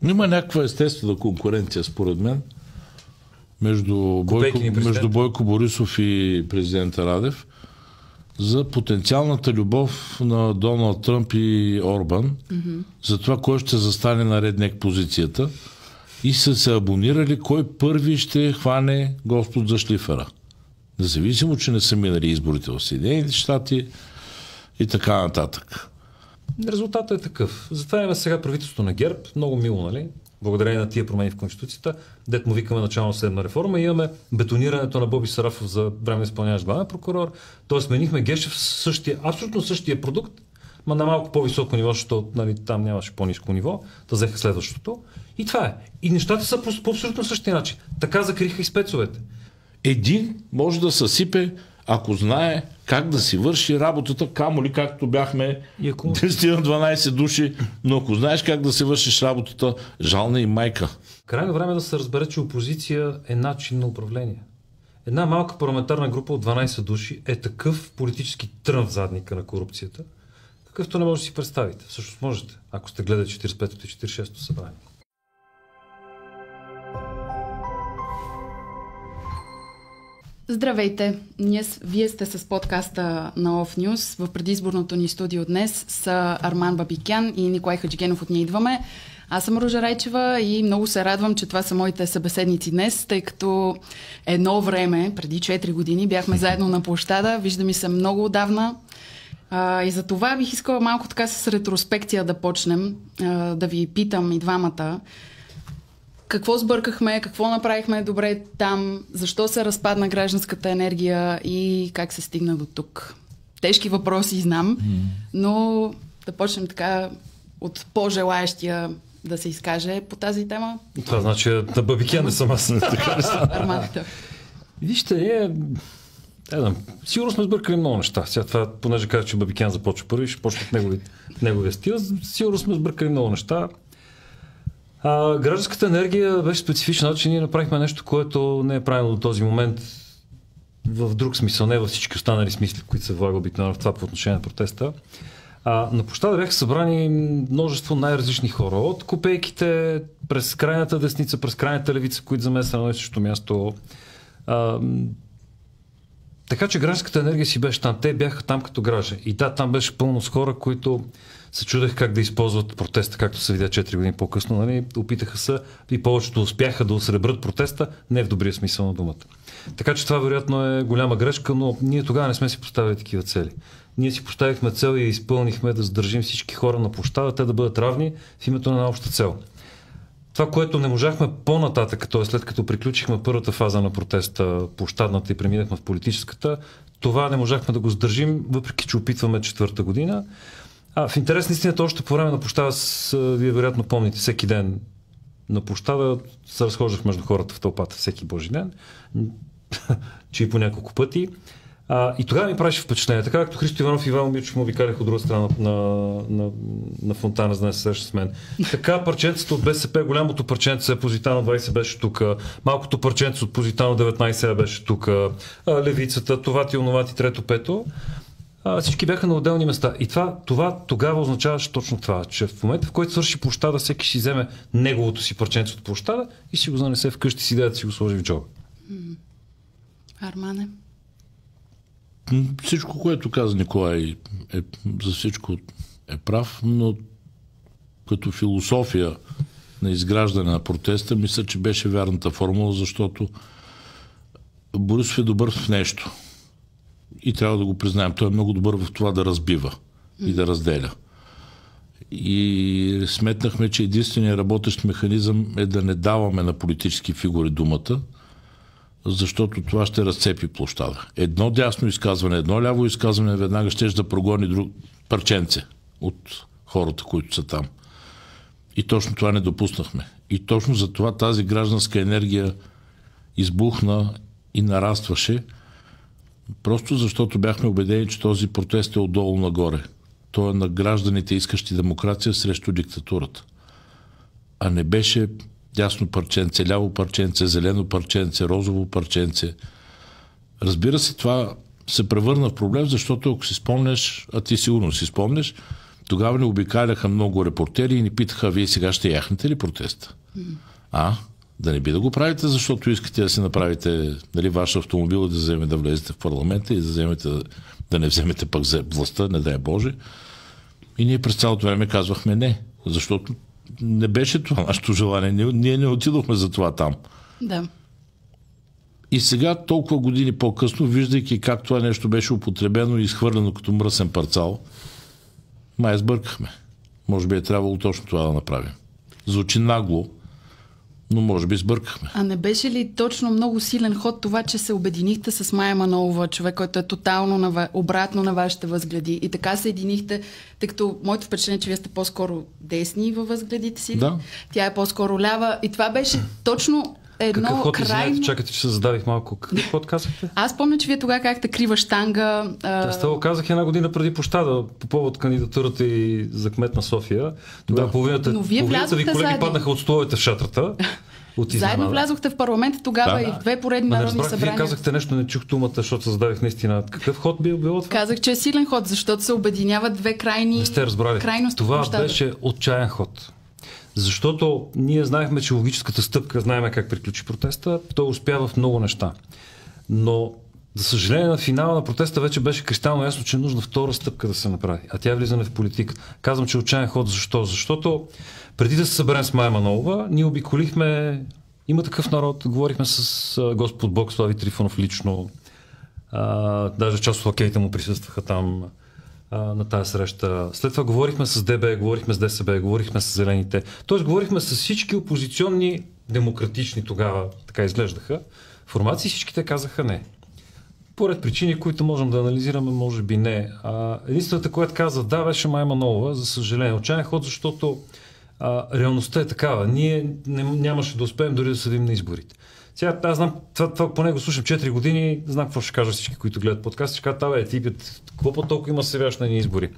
Има някаква естествена конкуренция, според мен, между Бойко Борисов и президента Радев за потенциалната любов на Доналд Тръмп и Орбан, за това кой ще застане на реднек позицията и са се абонирали кой първи ще хване Господ за шлифера. Независимо, че не са минали изборите в Съединените щати и така нататък. Резултатът е такъв. Затова имаме сега правителството на ГЕРБ, много мило, нали? Благодарение на тия промени в Конституцията, дет му викаме начално съдебна реформа, и имаме бетонирането на Боби Сарафов за време изпълняващ главен прокурор. Тоест сменихме Гешев абсолютно същия продукт, ма на малко по-високо ниво, защото нали, там нямаше по-ниско ниво, да взеха следващото. И това е. И нещата са по абсолютно същия начин. Така закриха и спецовете. Един може да съсипе, ако знае как да си върши работата, камо ли както бяхме 10-12 души, но ако знаеш как да си вършиш работата, жална и майка. Крайно време да се разбере, че опозиция е начин на управление. Една малка парламентарна група от 12 души е такъв политически трън в задника на корупцията, какъвто не може да си представите. Всъщност можете, ако сте гледали 45-то и 46-то събрание. Здравейте! Вие сте с подкаста на Off News. В предизборното ни студио днес са Арман Бабикян и Николай Хаджигенов от Ние идваме. Аз съм Ружа Райчева и много се радвам, че това са моите събеседници днес, тъй като едно време, преди 4 години, бяхме заедно на площада. Виждаме се много отдавна. И за това бих искала малко така с ретроспекция да почнем, да ви питам и двамата. Какво сбъркахме, какво направихме добре там, защо се разпадна гражданската енергия и как се стигна до тук? Тежки въпроси, знам, но да почнем така от по-желаещия да се изкаже по тази тема. Това значи да Бабикян не съм аз. Арманата. Вижте, сигурно сме сбъркали много неща. Сега това, понеже казах, че Бабикян започва първи, ще почне в неговия стил. Сигурно сме сбъркали много неща. Гражданската енергия беше специфична, че ние направихме нещо, което не е правилно до този момент в друг смисъл, не във всички останали смисли, които се влага обикновено в това по отношение на протеста. На площада бяха събрани множество най-различни хора. От копейките, през крайната десница, през крайната левица, които замесва на едно и също място. Така че гражданската енергия си беше там. Те бяха там като граждани. И да, там беше пълно с хора, които се чудех как да използват протеста, както се видя 4 години по-късно. Нали? Опитаха се и повечето успяха да осребрат протеста, не в добрия смисъл на думата. Така че това вероятно е голяма грешка, но ние тогава не сме си поставили такива цели. Ние си поставихме цел и изпълнихме да задържим всички хора на площада, те да бъдат равни в името на обща цел. Това, което не можахме по-нататък, т.е. след като приключихме първата фаза на протеста, площадната, и преминахме в политическата, това не можахме да го задържим, въпреки че опитваме 4-та година. В интерес на истината, още по време на площада, вие вероятно помните, всеки ден на площада се разхождах между хората в тълпата всеки божи ден, че и по няколко пъти. И тогава ми правеше впечатление. Така както Христо Иванов и Иван Мирчев му викаляха от друга страна на фонтана, за да не се среща с мен. Така парченцето от БСП, голямото парченце Позитано 20 беше тук, малкото парченце от Позитано 19 беше тук, левицата, това ти, онова ти, трето, пето. Всички бяха на отделни места. И това тогава означаваше точно това, че в момента, в който свърши площада, всеки си вземе неговото си парченце от площада и си го занесе вкъщи си, да си го сложи в джоба. Армане? Всичко, което каза Николай, за всичко е прав, но като философия на изграждане на протеста, мисля, че беше вярната формула, защото Борисов е добър в нещо. И трябва да го признаем. Той е много добър в това да разбива и да разделя. И сметнахме, че единственият работещ механизъм е да не даваме на политически фигури думата, защото това ще разцепи площада. Едно дясно изказване, едно ляво изказване веднага ще да прогони друг парченце от хората, които са там. И точно това не допуснахме. И точно за това тази гражданска енергия избухна и нарастваше, просто защото бяхме убедени, че този протест е отдолу нагоре. Той е на гражданите, искащи демокрация срещу диктатурата. А не беше дясно парченце, ляво парченце, зелено парченце, розово парченце. Разбира се, това се превърна в проблем, защото ако си спомняш, а ти сигурно си спомняш, Тогава ни обикаляха много репортери и ни питаха: вие сега ще яхнете ли протеста? Да не би да го правите, защото искате да си направите, нали, ваш автомобил, да вземете да влезете в парламента и да не вземете пък за властта, не дай Боже. И ние през цялото време казвахме не, защото не беше това нашето желание. Ние не отидохме за това там. Да. И сега, толкова години по-късно, виждайки как това нещо беше употребено и изхвърлено като мръсен парцал, май сбъркахме. Може би е трябвало точно това да направим. Звучи нагло, но може би сбъркахме. А не беше ли точно много силен ход това, че се обединихте с Мая Манолова, човек, който е тотално обратно на вашите възгледи, и така се единихте, тъй като моето впечатление, че вие сте по-скоро десни във възгледите си, да. Тя е по-скоро лява, и това беше точно едно крайно... Чакайте, че се задавих малко. Какъв ход казахте? Аз помня, че вие тогава казахте крива щанга. Аз това го казах една година преди площада, по повод кандидатурата и за кмет на София. Тогава половината ви колеги паднаха от столовете в шатрата. Заедно влязохте в парламента тогава и в 2 поредни народни събрания. Вие казахте нещо, не чух думата, защото се задавих наистина. Какъв ход било това? Казах, че е силен ход, защото се обединяват 2 крайни... Не сте разбрали. Това беше отчаян ход. Защото ние знаехме, че логическата стъпка, знаем как приключи протеста, той успя в много неща. Но, за съжаление, на финала на протеста вече беше кристално ясно, че е нужна втора стъпка да се направи. А тя е влизане в политика. Казвам, че отчаян ход. Защо? Защото преди да се съберем с Мая Манолова, ние обиколихме Има такъв народ, говорихме с Господ Бог, Слави Трифонов лично. Даже част от лакеите му присъстваха там на тази среща. След това говорихме с ДБ, говорихме с ДСБ, говорихме с Зелените. Тоест говорихме с всички опозиционни, демократични тогава, така изглеждаха, формации, всички те казаха не. Поред причини, които можем да анализираме, може би не. Единствената, която каза да, беше Мая Манолова, за съжаление. Отчаян ход, защото реалността е такава. Ние нямаше да успеем дори да съдим на изборите. Сега аз знам, това поне го слушам 4 години, знам какво ще кажа всички, които гледат подкаст, ще кажат, какво по-толкова има се на избори.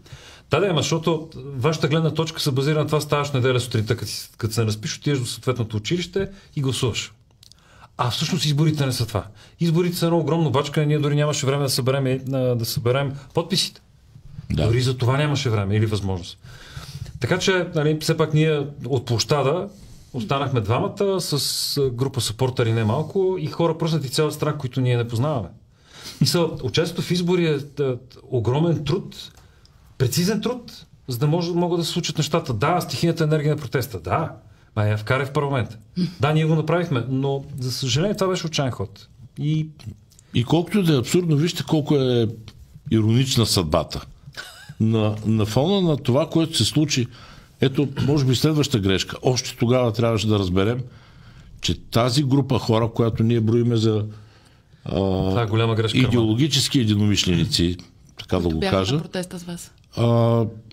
Да, защото вашата гледна точка се базира на това, ставаш неделя сутринта, като се разпиш, отидеш до съответното училище и гласуваш. А всъщност изборите не са това. Изборите са едно огромно бачка, ние дори нямаше време да съберем подписите. Да. Дори за това нямаше време или възможност. Така че, все пак ние от площада останахме двамата с група съпортери не малко и хора пръснати цяла страна, които ние не познаваме. Участието в избори е огромен труд, прецизен труд, за да могат да се случат нещата. Да, стихийната енергия на протеста, да, я вкарай в парламента. Да, ние го направихме, но за съжаление това беше отчаян ход. И колкото да е абсурдно, вижте колко е иронична съдбата. На фона на това, което се случи, ето, може би следваща грешка. Още тогава трябваше да разберем, че тази група хора, която ние броиме за голяма грешка, идеологически единомишленици, така да го кажа. На протеста с вас?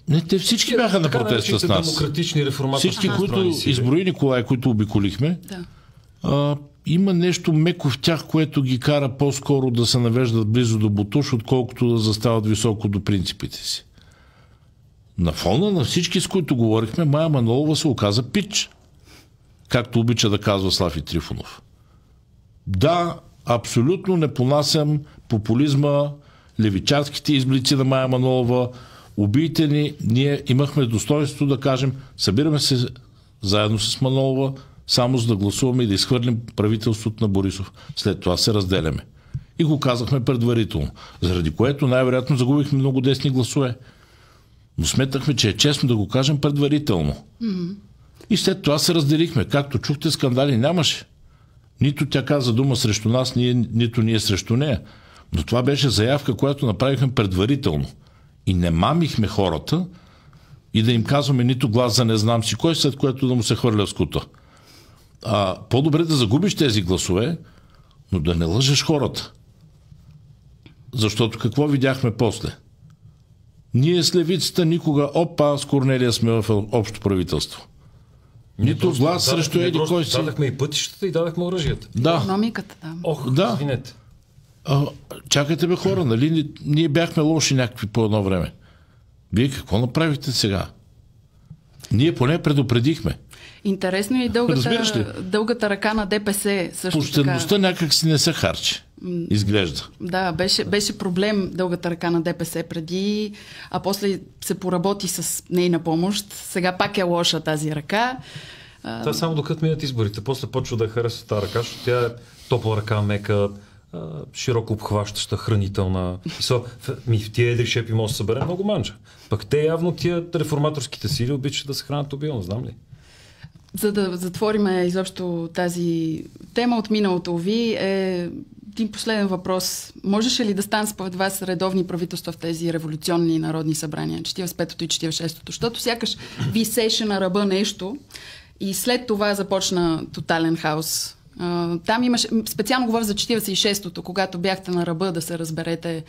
Не, те всички бяха на протеста с нас. Демократични реформаторски. Всички, които изброи Николай, които обиколихме, има нещо меко в тях, което ги кара по-скоро да се навеждат близо до бутуш, отколкото да застават високо до принципите си. На фона на всички, с които говорихме, Мая Манолова се оказа пич. Както обича да казва Слави Трифонов. Да, абсолютно не понасям популизма, левичарските изблици на Мая Манолова. Убийте ни, ние имахме достоинство да кажем, събираме се заедно с Манолова, само за да гласуваме и да изхвърлим правителството на Борисов. След това се разделяме. И го казахме предварително. Заради което най-вероятно загубихме много десни гласове. Но сметнахме, че е честно да го кажем предварително. Mm-hmm. И след това се разделихме. Както чухте, скандали нямаше. Нито тя каза дума срещу нас, нито ние срещу нея. Но това беше заявка, която направихме предварително. И не мамихме хората и да им казваме нито глас за не знам си кой, след което да му се хвърля в скута. По-добре да загубиш тези гласове, но да не лъжеш хората. Защото какво видяхме после? Ние с левицата никога, с Корнелия сме в общо правителство. Нито глас срещу еди кой си. Дадахме и пътищата и дадахме оръжията. Да. Икономиката там. Да. Извинете. Чакайте бе хора, нали? Ние бяхме лоши някакви по едно време. Вие какво направихте сега? Ние поне предупредихме. Интересно и дългата ръка на ДПС също почтеността някак си не се харчи. Изглежда. Да, беше проблем дългата ръка на ДПС преди, а после се поработи с нейна помощ. Сега пак е лоша тази ръка. Това само докато минат изборите. После почва да харесва тази ръка, защото тя е топла ръка, мека, широко обхващаща, хранителна. В тия едри шепи може да събере много манджа. Пък те явно тия реформаторските сили обичат да се хранят обилно, знам ли? За да затворим изобщо тази тема от миналото ви, един последен въпрос. Можеше ли да стане според вас редовни правителства в тези революционни народни събрания, 45-то и 46-то? Защото сякаш висеше на ръба нещо и след това започна тотален хаос. Там имаше, специално говоря за 46-то, когато бяхте на ръба да се разберете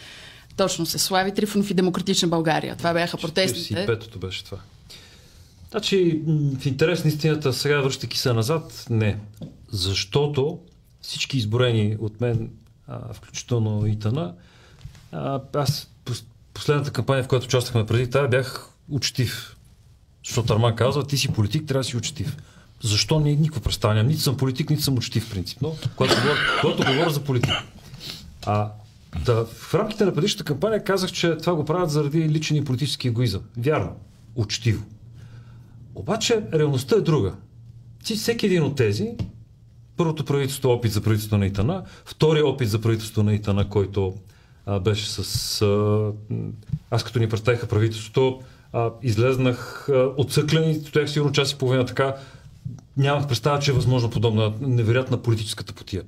точно с Слави Трифонов и Демократична България. Това бяха протестите. 45-то беше това. Значи, в интерес на истината, сега връщайки се назад, не. Защото всички изборени от мен, включително ИТН, аз последната кампания, в която участвахме преди това, бях учтив. Защото Арман казва, ти си политик, трябва да си учтив. Защо не никакво представя? Нито съм политик, нито съм учтив принципно, когато говоря за политик. В рамките на предишната кампания казах, че това го правят заради личен и политически егоизъм. Вярно. Учтиво. Обаче реалността е друга. Всеки един от тези, първото правителство опит за правителство на ИТН, втория опит за правителство на ИТН, който беше аз като ни представиха правителството, излезнах отцъклен и стоях сигурно час и половина така. Нямах представа, че е възможно подобна невероятна политическата потия.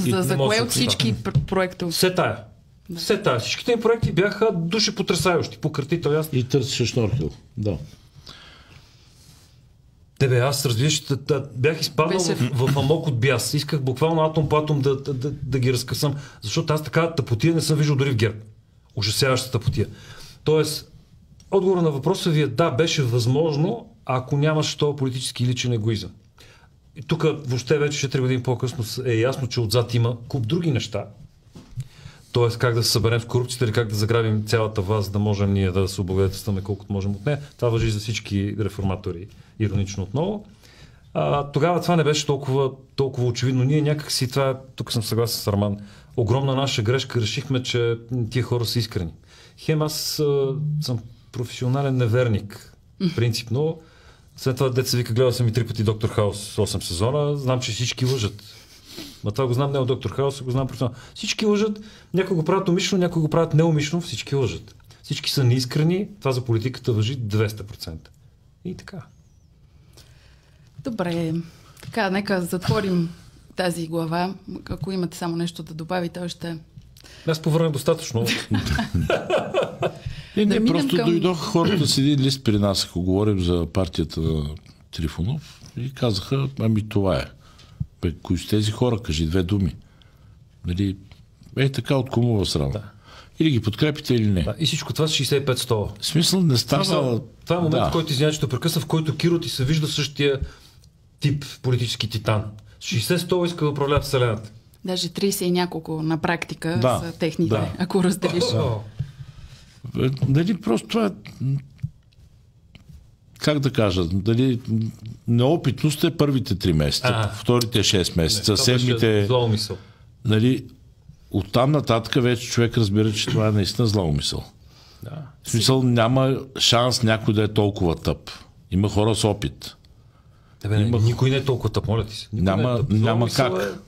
За кое от всички проекта? Все тая. Всичките ми проекти бяха души потресающи. Пократител ясно. И търсеше шнорхел. Да. Аз разбираш, бях изпаднал в амок от бяс. Исках буквално атом по атом да ги разкъсам, защото аз такава тъпотия не съм виждал дори в ГЕРБ. Ужасяваща тъпотия. Тоест, отговор на въпроса ви е да, беше възможно, ако нямаш този политически личен егоизъм. И тук въобще вече 4 години по-късно е ясно, че отзад има куп други неща. Тоест как да се съберем с корупцията или как да заграбим цялата власт, да можем ние да се облагодетелстваме колкото можем от нея. Това важи за всички реформатори, иронично отново. Тогава това не беше толкова очевидно. Ние някак си това, тук съм съгласен с Арман, огромна наша грешка, решихме, че тия хора са искрени. Аз съм професионален неверник, принципно. След това деца вика, гледал съм и 3 пъти Доктор Хаус 8 сезона, знам, че всички лъжат. Това го знам не от Доктор Хаус, го знам професионално. Всички лъжат, някои го правят умишлено, някои го правят неумишлено, всички лъжат. Всички са неискрени, това за политиката важи 200%. И така. Добре, така, нека затворим тази глава. Ако имате само нещо да добавите, още... Аз повърнах достатъчно. Не, просто дойдоха хората да седи лист при нас, ако говорим за партията на Трифонов и казаха, това е. Кои са тези хора? Кажи 2 думи. Нали, така от кумова срама. Да. Или ги подкрепите, или не. Да, и всичко това с 65 стола. В смисъл не става... Това е момент, в който извиня, че те прекъсна, в който Киро ти се вижда същия тип политически титан. С 60 стола иска да управлява вселената. Даже 30 и няколко на практика са техните, ако разделиш. Дали просто това как да кажа, дали неопитност е първите 3 месеца, вторите 6 месеца, седмите... Нали, оттам нататък вече човек разбира, че това е наистина зла умисъл. Да. В смисъл няма шанс някой да е толкова тъп. Има хора с опит. Никой не е толкова тъп, моля ти се. Няма как.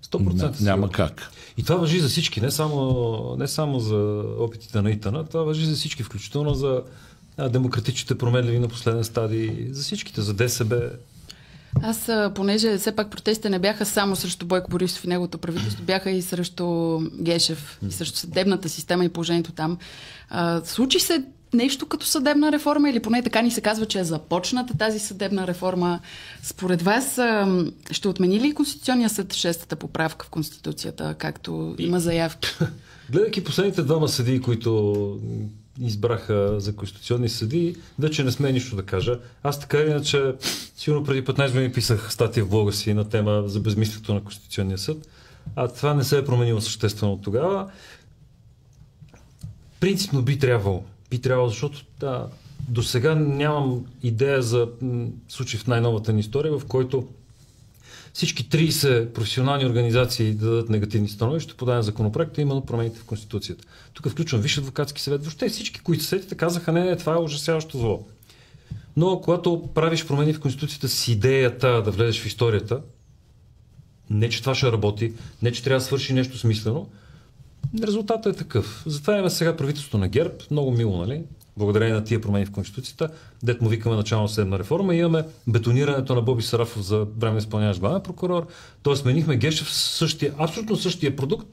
100% няма как. И това важи за всички, не само за опитите на ИТН, това важи за всички, включително за демократичните променливи на последен стадий, за всичките, за ДСБ. Аз, понеже все пак протестите не бяха само срещу Бойко Борисов и неговото правителство, бяха и срещу Гешев, и срещу съдебната система и положението там. Случи се нещо като съдебна реформа или поне така ни се казва, че е започната тази съдебна реформа. Според вас ще отмени ли Конституционния съд 6-та поправка в Конституцията, както има заявки? Гледайки последните 2 съдии, които избраха за конституционни съдии, вече не сме нищо да кажа. Аз така иначе, сигурно преди 15 години писах статия в блога си на тема за безмислието на Конституционния съд, а това не се е променило съществено от тогава. Принципно би трябвало, защото до сега нямам идея за случай в най-новата ни история, в който всички 30 професионални организации да дадат негативни становища по даден законопроект, именно промените в Конституцията. Тук включвам Висш адвокатски съвет. Въобще всички, които се сетите, казаха, не, това е ужасяващо зло. Но когато правиш промени в Конституцията с идеята да влезеш в историята, не че това ще работи, не че трябва да свърши нещо смислено, резултатът е такъв. Затова имаме сега правителството на ГЕРБ, много мило, нали? Благодарение на тия промени в Конституцията, дет му викаме начално съдебна реформа, имаме бетонирането на Боби Сарафов за време изпълняващ главен прокурор, т.е. сменихме Гешев с абсолютно същия продукт,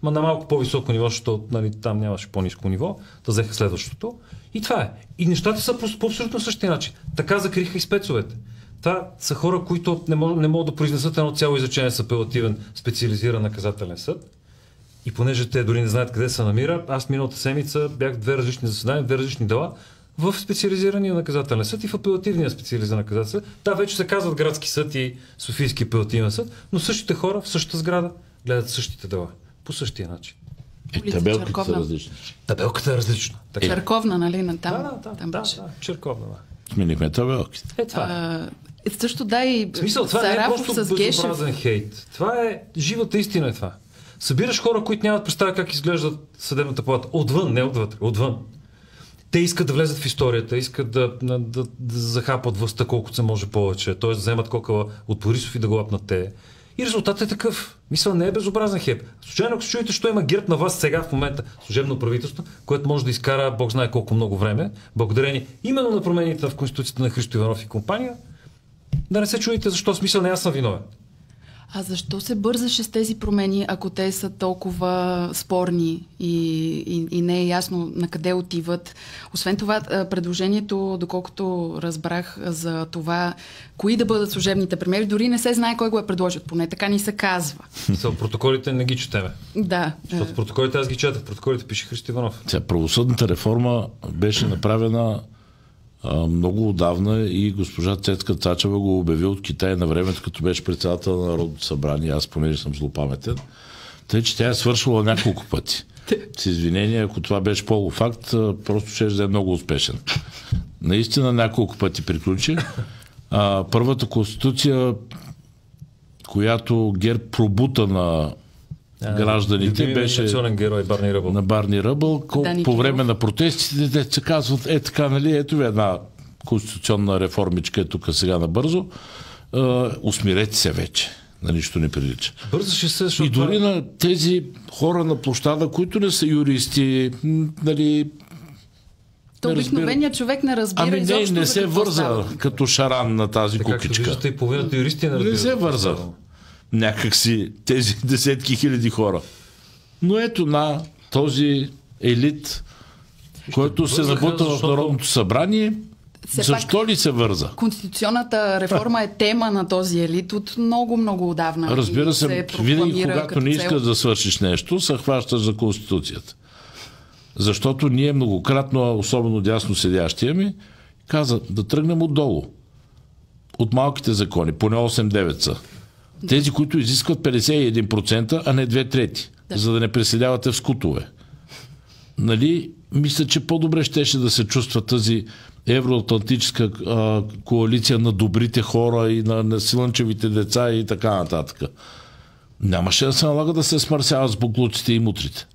ма на малко по-високо ниво, защото нали, там нямаше по-ниско ниво, да взеха следващото. И това е. И нещата са по абсолютно същия начин. Така закриха и спецовете. Това са хора, които не могат да произнесат едно цяло изречение с апелативен специализиран наказателен съд. И понеже те дори не знаят къде се намира, аз миналата седмица бях в 2 различни заседания, 2 различни дела в специализирания наказателен съд и в апелативния специализиран наказателен съд. Да, вече се казват градски съд и Софийски апелативен съд, но същите хора в същата сграда гледат същите дела. По същия начин. Табелките са различни. Табелката е различна. Черковна, нали? На там. Да, черковна. Сменихме табелките. Това е. Също да и смисъл, това Сарафов не е просто безобразен хейт. Това е живата истина, е това. Събираш хора, които нямат представа как изглеждат съдебната палата. Отвън, не отвътре, отвън. Те искат да влезат в историята, искат да захапат властта колкото се може повече, т.е. да вземат кокала от Борисов и да го лапнат те. И резултатът е такъв. Мисля, не е безобразен хейт. Случайно, ако се чуете, що има ГЕРБ на власт сега в момента, служебно правителство, което може да изкара Бог знае колко много време, благодарение именно на промените в Конституцията на Христо Иванов и компания, да не се чуете защо, смисъл не аз съм виновен. А защо се бързаше с тези промени, ако те са толкова спорни и не е ясно на къде отиват? Освен това, предложението, доколкото разбрах за това, кои да бъдат служебните премиери, дори не се знае кой го е предложил. Поне така ни се казва. Протоколите не ги четеме. Да. Защото протоколите аз ги четах. Протоколите пише Христо Иванов. Правосъдната реформа беше направена много отдавна и госпожа Цецка Цачева го обяви от Китай на времето, като беше председател на Народното събрание. Аз понеже съм злопаметен. Тъй, че тя е свършвала няколко пъти. С извинение, ако това беше полуфакт, просто ще да е много успешен. Наистина няколко пъти приключи. Първата конституция, която ГЕРБ пробута на гражданите, беше герой Барни Ръбъл. На Барни Ръбъл. По време на протестите те се казват, така, нали, ето ви една конституционна реформичка е тук сега набързо. Усмирете се вече. На нищо не прилича. Бързаше се, защото... И дори на тези хора на площада, които не са юристи, нали... Обикновеният човек не разбира изобщо. Не се върза като шаран на тази кукичка. Както виждате, и половината юристи не се върза. Някак си тези десетки хиляди хора. Но ето на този елит, който се набута в Народното събрание, защо ли се върза? Конституционната реформа е тема на този елит от много отдавна. Разбира се, винаги когато не искаш да свършиш нещо, се хващаш за Конституцията. Защото ние многократно, особено дясно седящия ми, каза да тръгнем отдолу. От малките закони, поне 8-9 са. Тези, които изискват 51%, а не 2/3, за да не преселявате в скутове. Нали, мисля, че по-добре щеше да се чувства тази евроатлантическа коалиция на добрите хора и на слънчевите деца и така нататък. Нямаше да се налага да се смърсяват с буклуците и мутрите.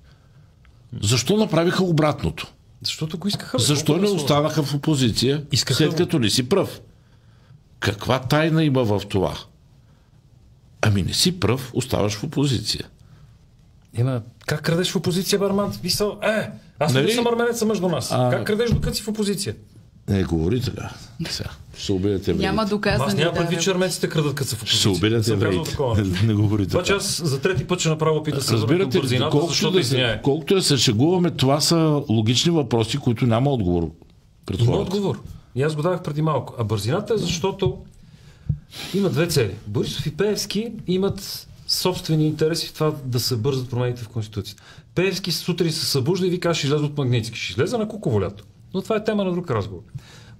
Защо направиха обратното? Защото го искаха. Защо не останаха в опозиция, след като не си пръв? Каква тайна има в това? Ами не си пръв, оставаш в опозиция. Как крадеш в опозиция, барман? Аз не съм арменец, мъж до нас. Как крадеш докато си в опозиция? Не говори така. Ще убедете евреите. Няма доказани. Аз няма предвид, че арменците крадат като са в опозиция. Ще убедете евреите. Не говори така. Това, че аз за трети път ще направя опит да се върна към бързината, защото извиняе. Колкото да се шегуваме, това са логични въпроси, които няма отговор пред хората. Има отговор. И аз го давах преди малко. А бързината е защото има две цели. Борисов и Пеевски имат собствени интереси в това да се бързат промените в Конституцията. Пеевски сутрин се събужда и ви каже, ще излезе от Магнитски. Ще излезе на Куково лято. Но това е тема на друг разговор.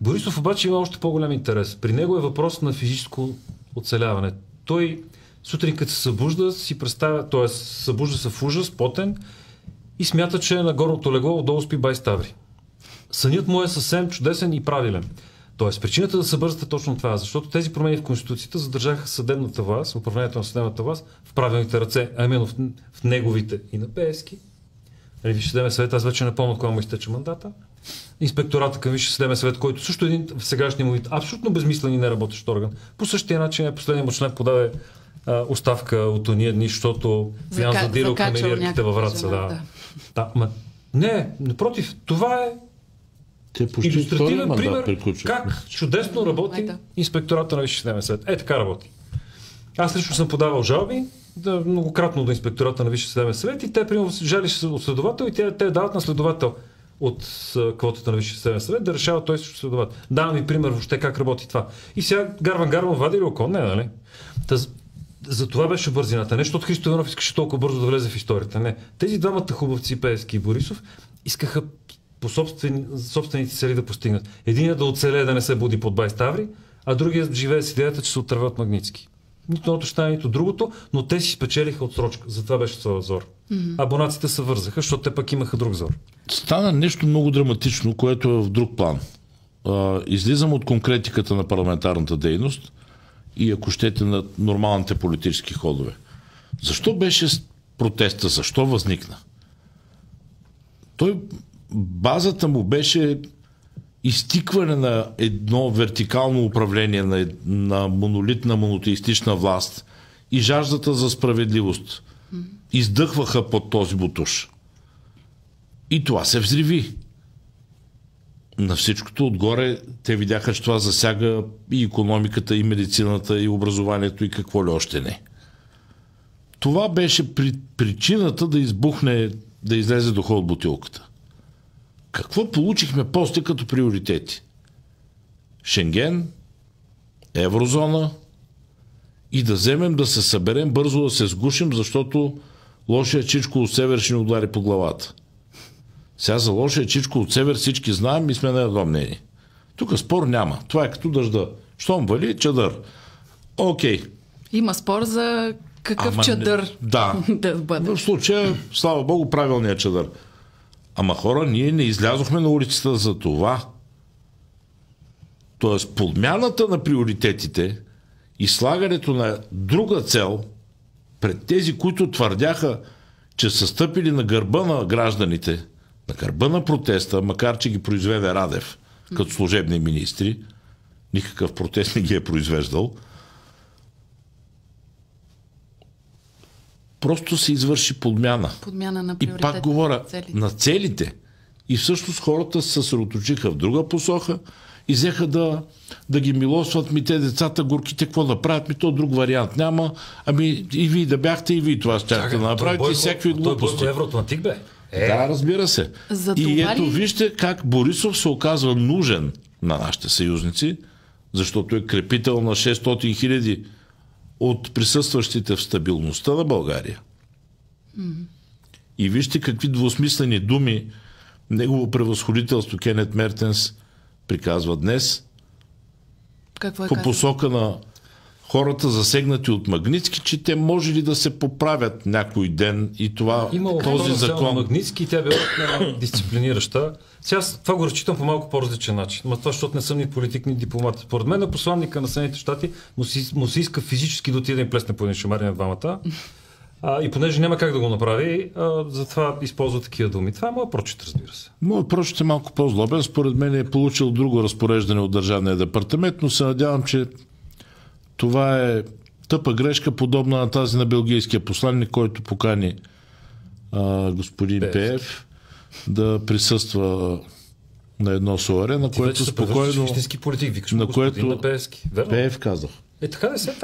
Борисов обаче има още по-голям интерес. При него е въпрос на физическо оцеляване. Той сутрин като се събужда, си представя, т.е. събужда се в ужас, потен и смята, че е на горното легло, отдолу спи бай Ставри. Сънят му е съвсем чудесен и правилен. Тоест, причината да се бързате точно това, защото тези промени в Конституцията задържаха съдебната власт, управлението на съдебната власт в правилните ръце, а именно в неговите и на Пеевски. Висше съдебен съвет, аз вече напълно кога му изтече мандата. Инспектората към Висше съдебен съвет, който също един в сегашния му вид абсолютно безмислен и неработещ орган. По същия начин последният му член подаде оставка от ония дни, защото бял задирал камериерките във Враца. Не, напротив, това е илюстративен пример как чудесно работи инспектората на Висше съдебен съвет. Така работи. Аз лично съм подавал жалби многократно до инспектората на Висше съдебен съвет и те, примерно, жали се от следовател и те дават на следовател от квотата на Висше съдебен съвет да решава той също следовател. Давам ви пример въобще как работи това. И сега Гарван вади ли око? Не, нали? За това беше бързината. Не, защото Христо Иванов искаше толкова бързо да влезе в историята. Не. Тези двамата хубавци, Пеевски и Борисов, искаха по собствените цели да постигнат. Единият да оцелее да не се буди под 20 таври, а другият живее с идеята, че се отърват Магнитски. Нито едното ще стане, нито другото, но те си спечелиха отсрочка. Затова беше своя зор. Абонаците се вързаха, защото те пък имаха друг зор. Стана нещо много драматично, което е в друг план. Излизам от конкретиката на парламентарната дейност и ако щете на нормалните политически ходове. Защо беше протеста? Защо възникна? Базата му беше изтикване на едно вертикално управление на монолитна монотеистична власт и жаждата за справедливост. Издъхваха под този бутуш. И това се взриви. На всичкото отгоре те видяха, че това засяга и икономиката, и медицината, и образованието, и какво ли още не. Това беше причината да избухне, да излезе духа от бутилката. Какво получихме после като приоритети? Шенген, еврозона и да вземем да се съберем бързо да се сгушим, защото лошия чичко от север ще ни удари по главата. Сега за лошия чичко от север всички знаем и сме на едно мнение. Тук спор няма. Това е като дъжда. Щом вали, чадър. Окей. Има спор за какъв чадър да бъде. В случая, слава Богу, правилният чадър. Ама хора, ние не излязохме на улицата за това. Тоест, подмяната на приоритетите и слагането на друга цел пред тези, които твърдяха, че са стъпили на гърба на гражданите, на гърба на протеста, макар че ги произведе Радев като служебни министри, никакъв протест не ги е произвеждал, просто се извърши подмяна. Подмяна на приоритетите. И пак говоря на целите. И всъщност хората се съсредоточиха в друга посока и взеха да ги милосват, те децата горките, какво да правят, то друг вариант няма, и вие да бяхте, и вие това щяхте да направите, и всякакви глупости. Той Евроатлантик бе? Да, разбира се. И ето вижте как Борисов се оказва нужен на нашите съюзници, защото е крепител на 600 хиляди от присъстващите в стабилността на България. И вижте какви двусмислени думи негово превъзходителство Кенет Мертенс приказва днес по посока на хората засегнати от Магнитски, че те може ли да се поправят някой ден и това този закон. Магнитски, тя била дисциплинираща. Сега това го разчитам по малко по-различен начин. Но това, защото не съм ни политик, ни дипломат. Според мен на посланника на Съединените щати му се иска физически да отиде да им плесне по един шамари на двамата. И понеже няма как да го направи, затова използва такива думи. Това е моят прочит, разбира се. Моят прочит е малко по-злобен. Според мен е получил друго разпореждане от Държавния департамент, но се надявам, че това е тъпа грешка, подобна на тази на белгийския посланник, който покани господин Пеев да присъства на едно соаре, на което спокойно... истински политик, викаш му господин на Пеевски. Пеев казах. Така да се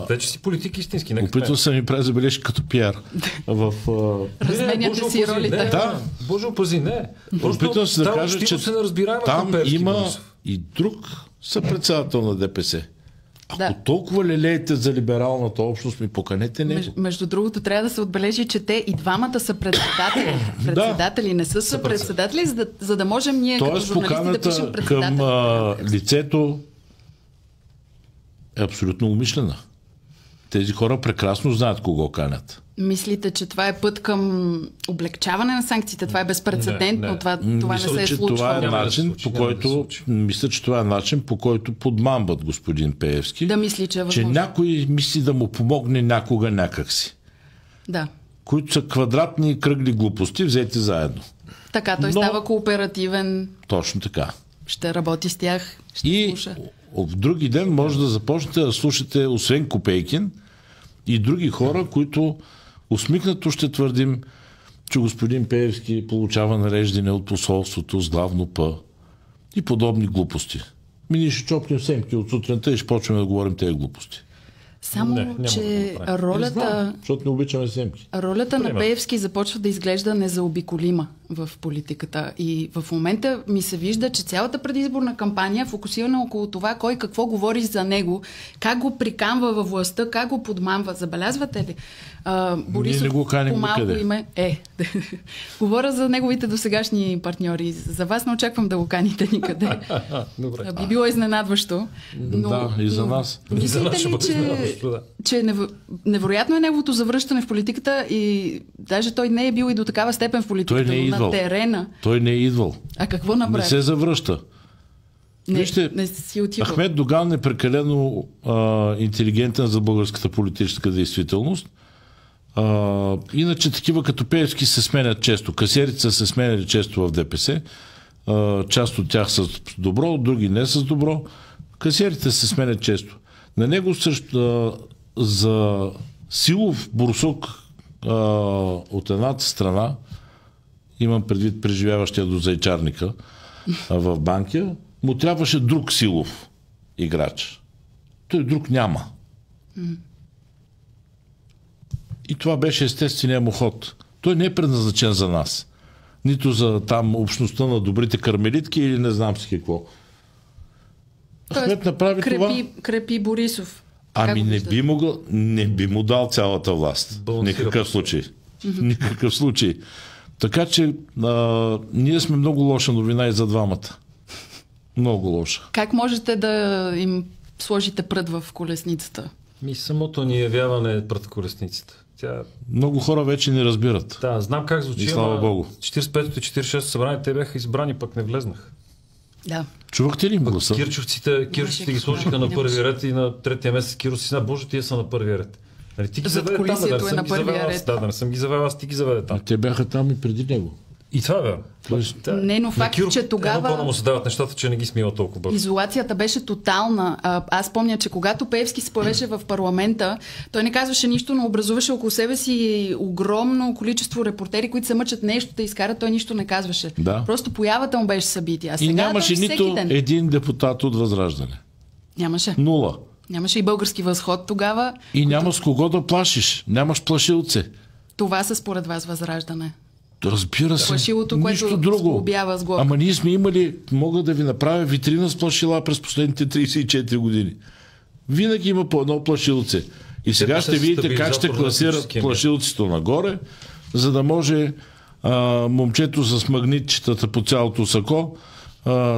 вече си политик истински. Опитвам се ми прави забележки като пиар. Разменяте си ролите. Да, Боже опази, не. Опитвам се да кажа, че там има и друг съпредседател на ДПС. Ако толкова лелеете за либералната общност, ми поканете него. Между другото, трябва да се отбележи, че те и двамата са председатели. Председатели не са съпредседатели, за да можем ние като журналисти да пишем председатели. Към лицето е абсолютно умишлена. Тези хора прекрасно знаят кого канят. Мислите, че това е път към облегчаване на санкциите? Това е безпрецедентно. Не. Това не се е случвало. Това е начин, мисля, че това е начин, по който подмамват господин Пеевски. Да мисли, че е възможно. Че някой мисли да му помогне някога някакси. Да. Които са квадратни и кръгли глупости, взети заедно. Така, той става кооперативен. Точно така. Ще работи с тях, ще слуша. В други ден може да започнете да слушате, освен Копейкин, и други хора, които усмихнато ще твърдим, че господин Пеевски получава нареждане от посолството с главно П и подобни глупости. Ние ще чопнем семки от сутринта и ще почваме да говорим тези глупости. Само, че ролята... Защото не обичаме семки. Ролята на Пеевски започва да изглежда незаобиколима в политиката. И в момента ми се вижда, че цялата предизборна кампания е фокусирана около това, кой какво говори за него, как го приканва във властта, как го подмамва. Забелязвате ли? Борисов не го каним по-малко никъде. име... Говоря за неговите досегашни партньори. За вас не очаквам да го каните никъде. Добре. Би било изненадващо. Да, и за нас. Мислите ли, че невероятно е неговото завръщане в политиката и даже той не е бил и до такава степен в политиката, Той не е идвал. на терена. Той не е идвал. А какво направи? Не се завръща. Вижте, не си отива. Ахмед Доган е прекалено интелигентен за българската политическа действителност. Иначе такива като Пеевски се сменят често. Касиерите се сменяли често в ДПС. Част от тях с добро, други не с добро. Касиерите се сменят често. На него също за силов бурсук от едната страна, имам предвид преживяващия до зайчарника в Банкя, му трябваше друг силов играч. Той друг няма. И това беше естествения му ход. Той не е предназначен за нас. Нито за там общността на добрите кармелитки или не знам си какво. Ахмед направи това. Крепи Борисов. Ами не би му дал цялата власт. В никакъв случай. Никакъв случай. Така че ние сме много лоша новина и за двамата. Много лоша. Как можете да им сложите прът в колесницата? Самото ни явяване е пред колесницата. Много хора вече не разбират. Да, знам как звучи. И слава Богу. 45-то и 46-то събрание, те бяха избрани, пък не влезнах. Да. Чувахте ли им гласа? Кирчовците ги сложиха на първи ред и на третия месец Киро си знае, боже, тия са на първи ред. Нали, ти ги заведе там, да не съм ги завел аз. Да, не съм ги завел аз, ти ги заведе там. Те бяха там и преди него. И това бе. Не, но факт, че тогава... Едно му се дават нещата, че не ги смила толкова бързо. Изолацията беше тотална. Аз помня, че когато Пеевски се появеше в парламента, той не казваше нищо, но образуваше около себе си огромно количество репортери, които се мъчат нещо да изкарат, той нищо не казваше. Да. Просто появата му беше събитие. А сега и нямаше нито ден. един депутат от Възраждане. Нямаше. Нула. Нямаше и български възход тогава. И няма с кого да плашиш. Нямаш плашилци. Това са според вас Възраждане. Разбира се. Плашилото, нищо което друго. обява с главка. Ама ние сме имали, мога да ви направя витрина с плашила през последните 34 години. Винаги има по едно плашилце. И сега ще видите как ще класират плашилцето нагоре, за да може момчето с магнитчетата по цялото сако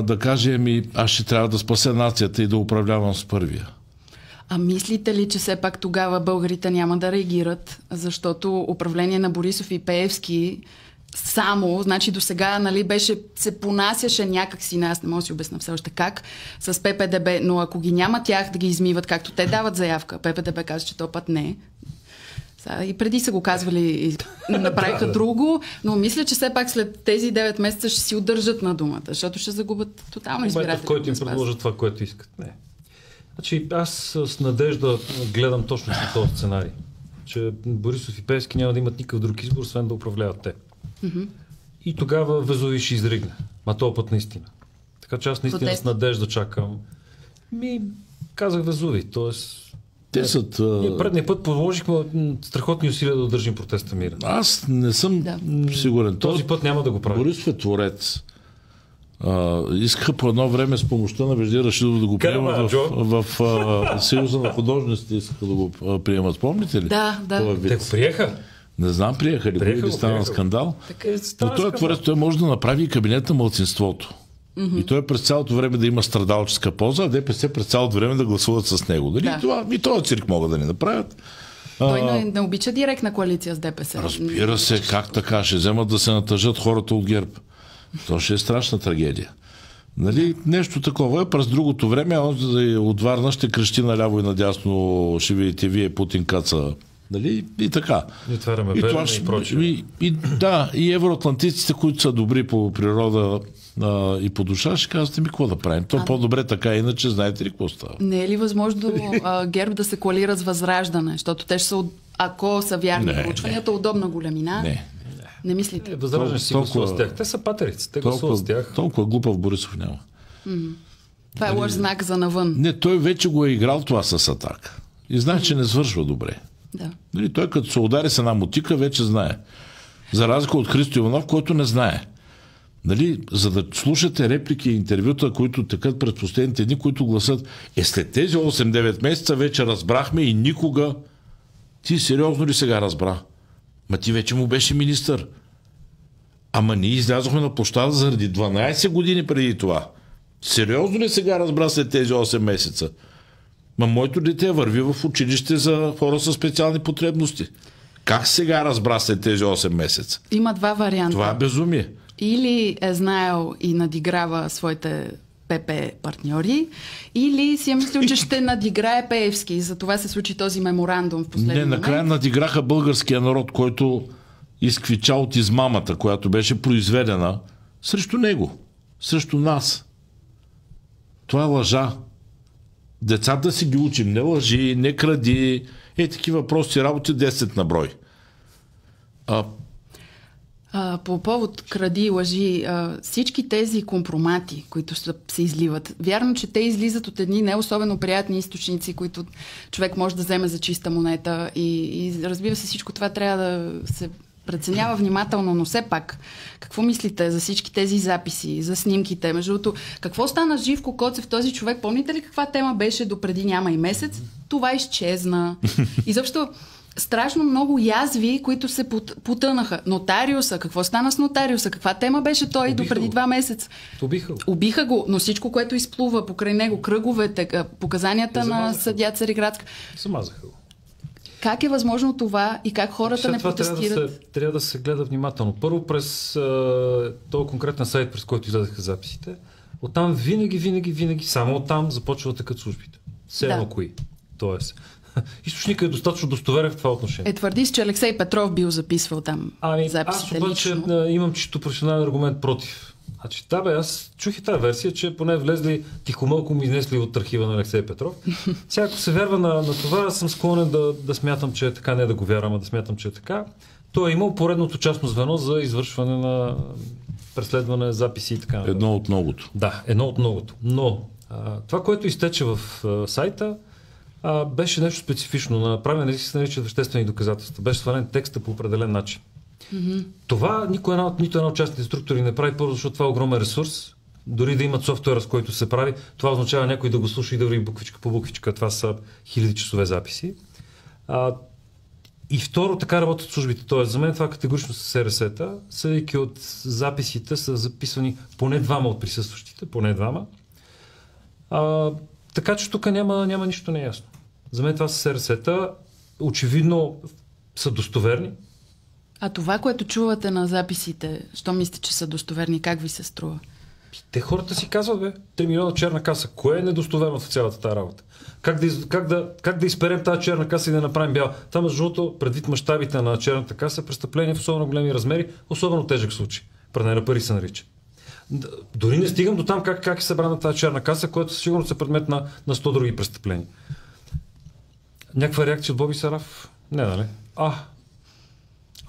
да каже, аз ще трябва да спася нацията и да управлявам с първия. А мислите ли, че все пак тогава българите няма да реагират, защото управление на Борисов и Пеевски само, значи до сега, нали, се понасяше някакси, аз не мога да си обясня все още как, с ППДБ, но ако ги няма тях да ги измиват, както те дават заявка, ППДБ казва, че този път не. И преди са го казвали и направиха друго, но мисля, че все пак след тези 9 месеца ще си удържат на думата, защото ще загубят тотално избиратели. В който им предложат това, което искат. Не. Значи аз с надежда гледам точно на този сценарий, че Борисов и Пеевски няма да имат никакъв друг избор, освен да управляват те. И тогава Везуви ще изригне. Този път наистина. Така че аз наистина с надежда чакам. Казах Везуви, т.е. Ние предния път положихме страхотни усилия да удържим протеста мирен. Аз не съм сигурен. Този път няма да го правим. Борисов е творец. Искаха по едно време с помощта на Вежди Рашидов да го приемат в Съюза на художниците, искаха да го приемат. Спомните ли? Да. Те го приеха? Не знам, приеха ли, или стана скандал. Но той е творец, той може да направи и кабинет на малцинството. И той през цялото време да има страдалческа полза, а ДПС през цялото време да гласуват с него. Дали? Да. И този цирк могат да ни направят. Той не обича директна коалиция с ДПС. Разбира се, как така? Ще вземат да се натъжат хората от ГЕРБ. То ще е страшна трагедия. Нали? Нещо такова е. През другото време от Варна ще крещи наляво и надясно, ще видите вие Путин каца. Нали? И така. И отваряме Белене и прочее. Да, и евроатлантиците, които са добри по природа и по душа, ще казвате ми какво да правим. То по-добре така, иначе знаете ли какво става? Не е ли възможно ГЕРБ да се коалира с Възраждане? Защото те ще са, ако са вярни проучванията, удобна големина. Не мислите? Възраждане си гласува с тях. Те са патерици. Те гласуват с тях. Толкова глупав Борисов няма. Това е лош знак за навън. Не, той вече го е играл това с Атака. И знае, че не свършва добре. Да. Нали, той като се удари с една мотика, вече знае. За разлика от Христо Иванов, който не знае. Нали, за да слушате реплики и интервюта, които текат през последните дни, които гласат, след тези 8-9 месеца вече разбрахме и никога. Ти сериозно ли сега разбра? Ма ти вече му беше министър. Ама ние излязохме на площада заради 12 години преди това. Сериозно ли сега разбра след тези 8 месеца? Ма моето дете върви в училище за хора с специални потребности. Как сега разбра след тези 8 месеца? Има два варианта. Това е безумие. Или е знаел и надиграва своите ПП партньори, или си е мислил, че ще надиграе Пеевски. И за това се случи този меморандум в последния момент. Накрая надиграха българския народ, който изквича от измамата, която беше произведена срещу него, срещу нас. Това е лъжа. Децата си ги учим. Не лъжи, не кради. Такива прости работи 10 на брой. По повод кради, лъжи, всички тези компромати, които се изливат, вярно, че те излизат от едни не особено приятни източници, които човек може да вземе за чиста монета и разбира се, всичко това трябва да се преценява внимателно, но все пак, какво мислите за всички тези записи, за снимките? Между другото, какво стана с Живко Коцев, този човек? Помните ли каква тема беше допреди няма и месец? Това изчезна. И защо страшно много язви, които се потънаха. Нотариуса, какво стана с нотариуса? Каква тема беше той допреди 2 месеца? Убиха го, но всичко, което изплува покрай него, кръговете, показанията на съдия Цариградска. Замазаха го. Как е възможно това и как хората не протестират? Трябва да се гледа внимателно. Първо през този конкретен сайт, през който излезаха записите. Оттам винаги, само оттам започва да текат службите. Все едно кои. Тоест, източникът е достатъчно достоверен в това отношение. Твърди, че Алексей Петров бил записвал там записите. Аз обаче имам чисто професионален аргумент против. Аз чух и тази версия, че поне влезли тихомълко ми изнесли от архива на Алексей Петров. Сега, ако се вярва на това, съм склонен да смятам, че е така, не да го вярвам, а да смятам, че е така. Той е имал поредното частно звено за извършване на преследване, записи и така. Едно от многото. Да, едно от многото. Но това, което изтече в сайта, беше нещо специфично. Направен риск се нарича веществени доказателства. Беше свален текста по определен начин. Това нито една от частните структури не прави, първо, защото това е огромен ресурс. Дори да имат софтуера, с който се прави, това означава някой да го слуша и да върви буквичка по буквичка. Това са хиляди часове записи. И второ, така работят службите. Тоест, за мен това категорично с СРС-та, съдейки от записите, са записвани поне 2 от присъстващите, поне 2. Така че тук няма нищо неясно. За мен това с СРС-та очевидно са достоверни. А това, което чувате на записите, що мислите, че са достоверни, как ви се струва? Хората си казват, 3 милиона черна каса. Кое е недостоверно в цялата тази работа? Как да изперем тази черна каса и да направим бяла? Това, между другото, предвид мащабите на черната каса, престъпление в особено големи размери, особено тежък случай. Пране на пари се нарича. Дори не стигам до там как е събрана тази черна каса, която със сигурност е предмет на 100 други престъпления. Някаква реакция от Боби Сараф? Не, нали?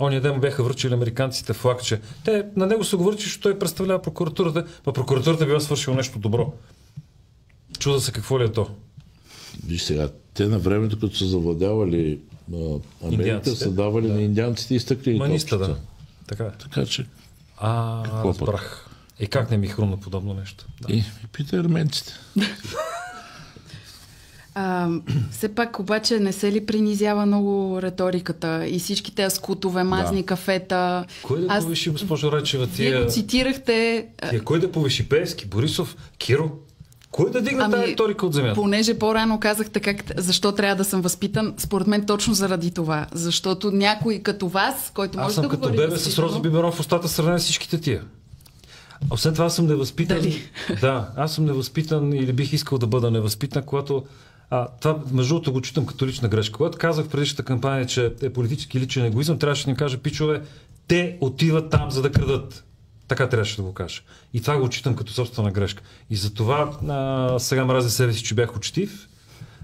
Ония ден бяха връчили американците флагче. Те на него са говорили, че той представлява прокуратурата, а прокуратурата била свършила нещо добро. Чуда се какво ли е то. Виж сега, те на времето, като са завладявали Америка, са давали на индианците и стъкли маниста, да. Така че... разбрах. Как не ми хрумна подобно нещо? Да. И питай арменците. Все пак обаче не се ли принизява много риториката и всички тези скутове, мазни кафета? Кой да повиши, госпожо Райчева, тия... Вие го цитирахте... Кой да повиши? Пеевски, Борисов, Киро? Кой да дигна тази риторика от земята? Понеже по-рано казахте защо трябва да съм възпитан, според мен точно заради това. Защото някой като вас, който може да говори... Аз съм като бебе с роза биберон в устата, сравнен с всичките тия. Освен това, аз съм невъзпитан. Да, аз съм невъзпитан или бих искал да бъда невъзпитан, когато... Това, между другото, го читам като лична грешка. Когато казах в предишната кампания, че е политически личен егоизъм, трябваше да им кажа, пичове, те отиват там, за да крадат. Така трябваше да го кажа. И това го читам като собствена грешка. И затова сега мразя себе си, че бях учтив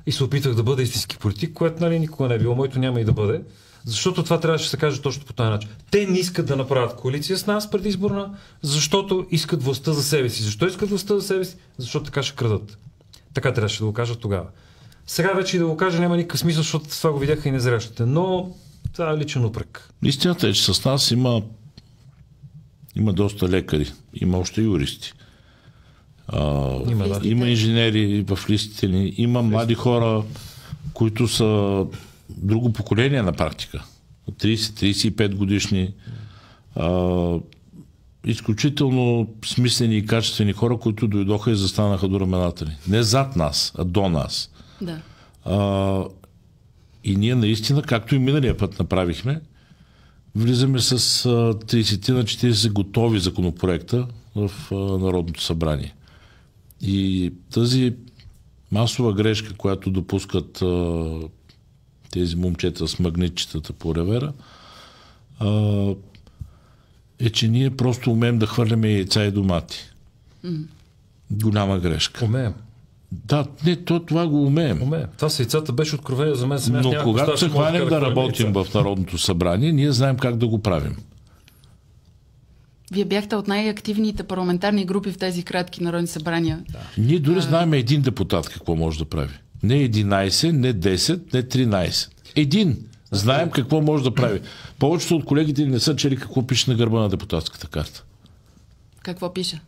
и се опитах да бъда истински политик, което никога не е било. Моето няма и да бъде. Защото това трябваше да се каже точно по този начин. Те не искат да направят коалиция с нас предизборна, защото искат властта за себе си. Защо искат властта за себе си? Защото така ще крадат. Така трябваше да го кажа тогава. Сега вече и да го кажа няма никакъв смисъл, защото това го видяха и незрящите. Но това е личен упрек. Истината е, че с нас има доста лекари, има още юристи. Има инженери в листите ни, има млади хора, които са друго поколение на практика. 30-35 годишни. Изключително смислени и качествени хора, които дойдоха и застанаха до рамената ни. Не зад нас, а до нас. Да. И ние наистина, както и миналия път направихме, влизаме с 30 на 40 готови законопроекта в Народното събрание. И тази масова грешка, която допускат тези момчета с магнитчетата по ревера, е, че ние просто умеем да хвърляме яйца и домати. Голяма грешка. Умеем. Да, това го умеем. Това с яйцата беше откровение за мен. Но когато се хванем да работим в Народното събрание, ние знаем как да го правим. Вие бяхте от най-активните парламентарни групи в тези кратки народни събрания. Да. Ние дори знаем един депутат какво може да прави. Не 11, не 10, не 13. Един. Знаем какво може да прави. Повечето от колегите не са чели какво пише на гърба на депутатската карта. Какво пише?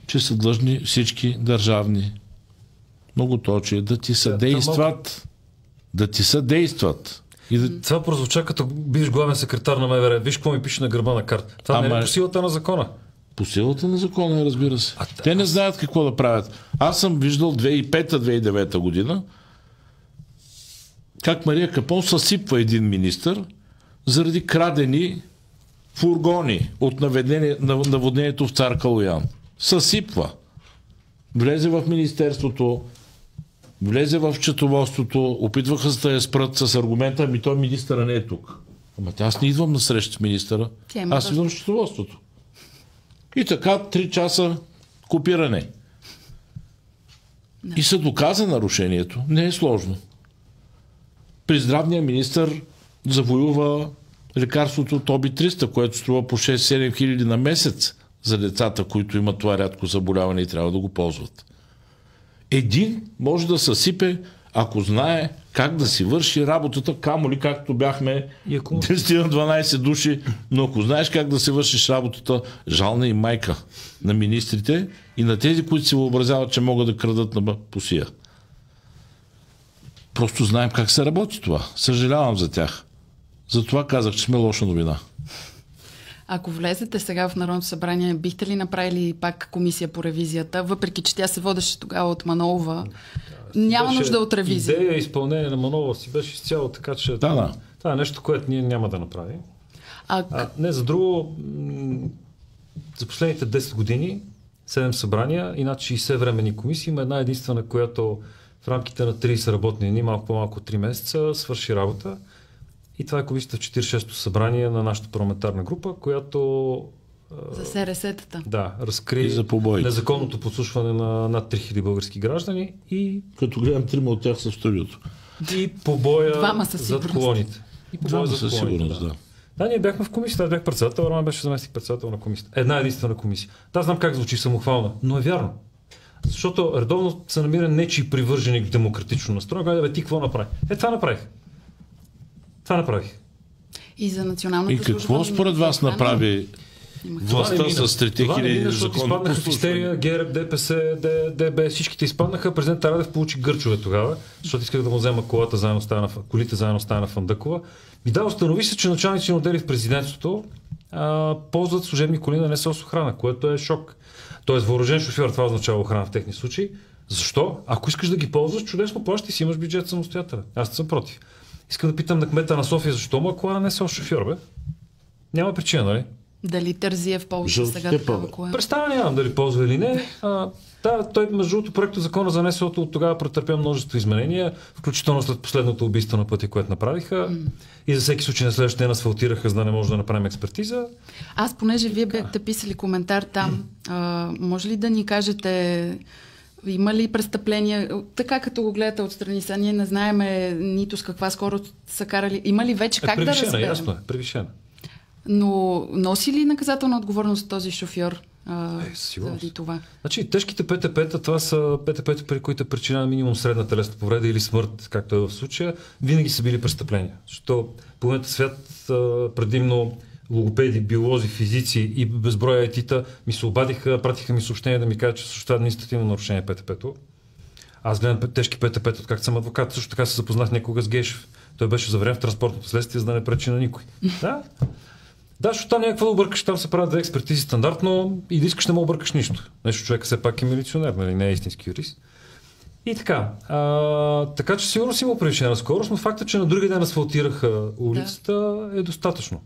Че са длъжни всички държавни много точно да ти съдействат. Да ти съдействат. Това прозвуча като бивш главен секретар на МВР. Виж какво ми пише на гърба на карта. Това не е по силата на закона. По силата на закона, разбира се. Те не знаят какво да правят. Аз съм виждал 2005-2009 година как Мария Капон съсипва един министър заради крадени фургони от наводнението в Цар Калоян. Съсипва. Влезе в министерството, влезе в счетоводството, опитваха се да я спрат с аргумента, той министъра не е тук. Ама аз не идвам на среща с министъра. Аз идвам в счетоводството. И така 3 часа копиране. И се доказа нарушението. Не е сложно. При здравния министър завоюва лекарството Тоби 300, което струва по 6-7 хиляди на месец за децата, които имат това рядко заболяване и трябва да го ползват. Един може да съсипе, ако знае как да си върши работата, камо ли както бяхме 10 на 12 души, но ако знаеш как да си вършиш работата, жална и майка на министрите и на тези, които си въобразяват, че могат да крадат на посия. Просто знаем как се работи това. Съжалявам за тях. Затова казах, че сме лоша новина. Ако влезете сега в Народното събрание, бихте ли направили пак комисия по ревизията, въпреки че тя се водеше тогава от Манолова? Няма нужда от ревизия. Идея и изпълнение на Манолова си беше изцяло, така че това е нещо, което ние няма да направим. Не, за друго, за последните 10 години, 7 събрания и над 60 временни комисии, има една единствена, която в рамките на 30 работни дни, малко по-малко 3 месеца, свърши работа. И това е комисията в 46-то събрание на нашата парламентарна група, която за СРС-тата. Да, разкри незаконното подслушване на над 3000 български граждани и... Като гледам 3 от тях са в студиото. И побоя зад колоните. Със сигурност, да. Да, ние бяхме в комисията, аз бях председател, Роман беше заместник председател на комисията. Една единствена комисия. Да, знам как звучи самохвална, но е вярно. Защото редовно се намира нечий привърженик в демократично настроен. Гледай, ти какво направи? Това направих. Това направих. И за националната служба. И какво според вас направи властта с 3000 защото законно изпаднаха в истерия, ГЕРБ, ДПС, ДБ, всичките изпаднаха. Президент Радев получи гърчове тогава, защото исках да му взема колите заедно с Таяна Фандъкова. И да, установи се, че началници на отдели в президентството ползват служебни коли на НСО с охрана, което е шок. Тоест въоръжен шофьор, това означава охрана в техни случаи. Защо? Ако искаш да ги ползваш, чудесно плащай, си имаш бюджет самостоятелен. Аз съм против. Искам да питам на кмета на София, защо му кола не НСО шофьор, бе? Няма причина, нали? Дали Терзиев ползва сега такава кола? Представа нямам дали ползва или не. Да, той между другото проекто закона за НСО-то от тогава претърпя множество изменения, включително след последното убийство на пътя, което направиха. И за всеки случай на следващия ден асфалтираха, за да не може да направим експертиза. Аз, понеже вие бяхте писали коментар там, може ли да ни кажете има ли престъпления, така като го гледате отстрани, сега ние не знаеме нито с каква скорост са карали, има ли вече как да разберем? Ясно е, превишена. Но носи ли наказателна отговорност този шофьор заради това? Значи, тежките ПТП-та, това са ПТП-та, при които е причина минимум средна телесна повреда или смърт, както е в случая, винаги са били престъпления. Защото по свят предимно логопеди, биолози, физици и безброя IT-та ми се обадиха, пратиха ми съобщение да ми кажат, че също административно нарушение ПТП-то. Аз гледам тежки ПТП-та, откакто съм адвокат. Също така се запознах някога с Гешев. Той беше заверен в транспортното следствие, за да не пречи на никой. Да, защото там някаква да объркаш, там се правят две експертизи стандартно и да искаш да му объркаш нищо. Нещо човека все пак е милиционер, нали, не е истински юрист. И така. Така че сигурно си има превишена скорост, но факта, че на другия ден асфалтираха улицата е достатъчно.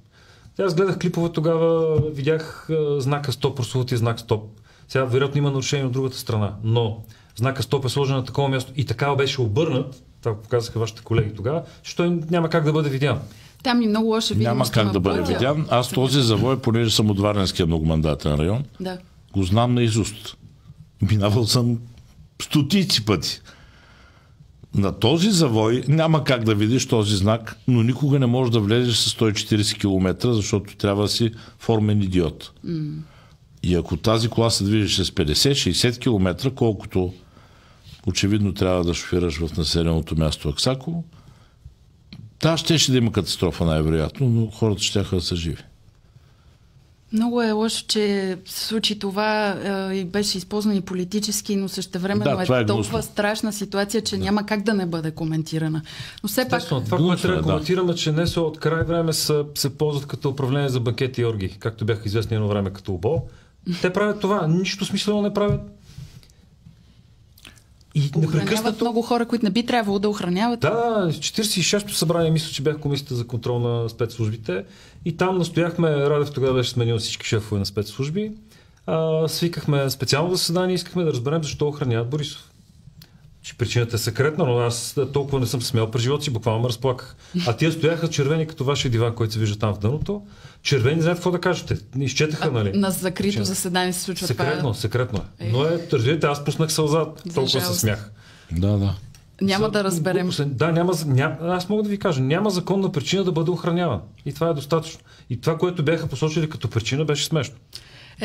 Аз гледах клипове тогава, видях знака стоп, прословутия знак стоп. Сега вероятно има нарушение от другата страна, но знака стоп е сложен на такова място и така беше обърнат, това показаха вашите колеги тогава, че той няма как да бъде видян. Там и много лоша видимост. Няма как да бъде видян. Аз този завой, понеже съм от Варненския многомандатен район, го знам наизуст. Минавал съм стотици пъти. На този завой няма как да видиш този знак, но никога не можеш да влезеш с 140 км, защото трябва да си формен идиот. И ако тази кола се движиш с 50-60 км, колкото очевидно трябва да шофираш в населеното място Аксаково, щеше да има катастрофа най-вероятно, но хората щяха да са живи. Много е лошо, че се случи това и беше използван и политически, но същевременно е толкова страшна ситуация, че няма как да не бъде коментирана. Но все пак... Това, което трябва да коментираме, че НСО от край време се ползват като управление за банкети и орги, както бяха известни едно време като ОБО. Те правят това, нищо смислено не правят. И охраняват много хора, които не би трябвало да охраняват. Да, 46-то събрание, мисля, че бях комисията за контрол на спецслужбите и там настояхме, Радев тогава беше сменил всички шефове на спецслужби, свикахме специално заседание и искахме да разберем защо охраняват Борисов. Че причината е секретна, но аз толкова не съм смял през живота си, буквално ме разплаках. А тия стояха червени като вашия диван, който се вижда там в дъното. Червени, знаете какво да кажете? Изчетаха, нали? На закрито заседание се случва това. Секретно е. Но разбирате, аз пуснах сълза, толкова се смях. Да. Няма да разберем. Аз мога да ви кажа, няма законна причина да бъде охраняван. И това е достатъчно. И това, което бяха посочили като причина, беше смешно.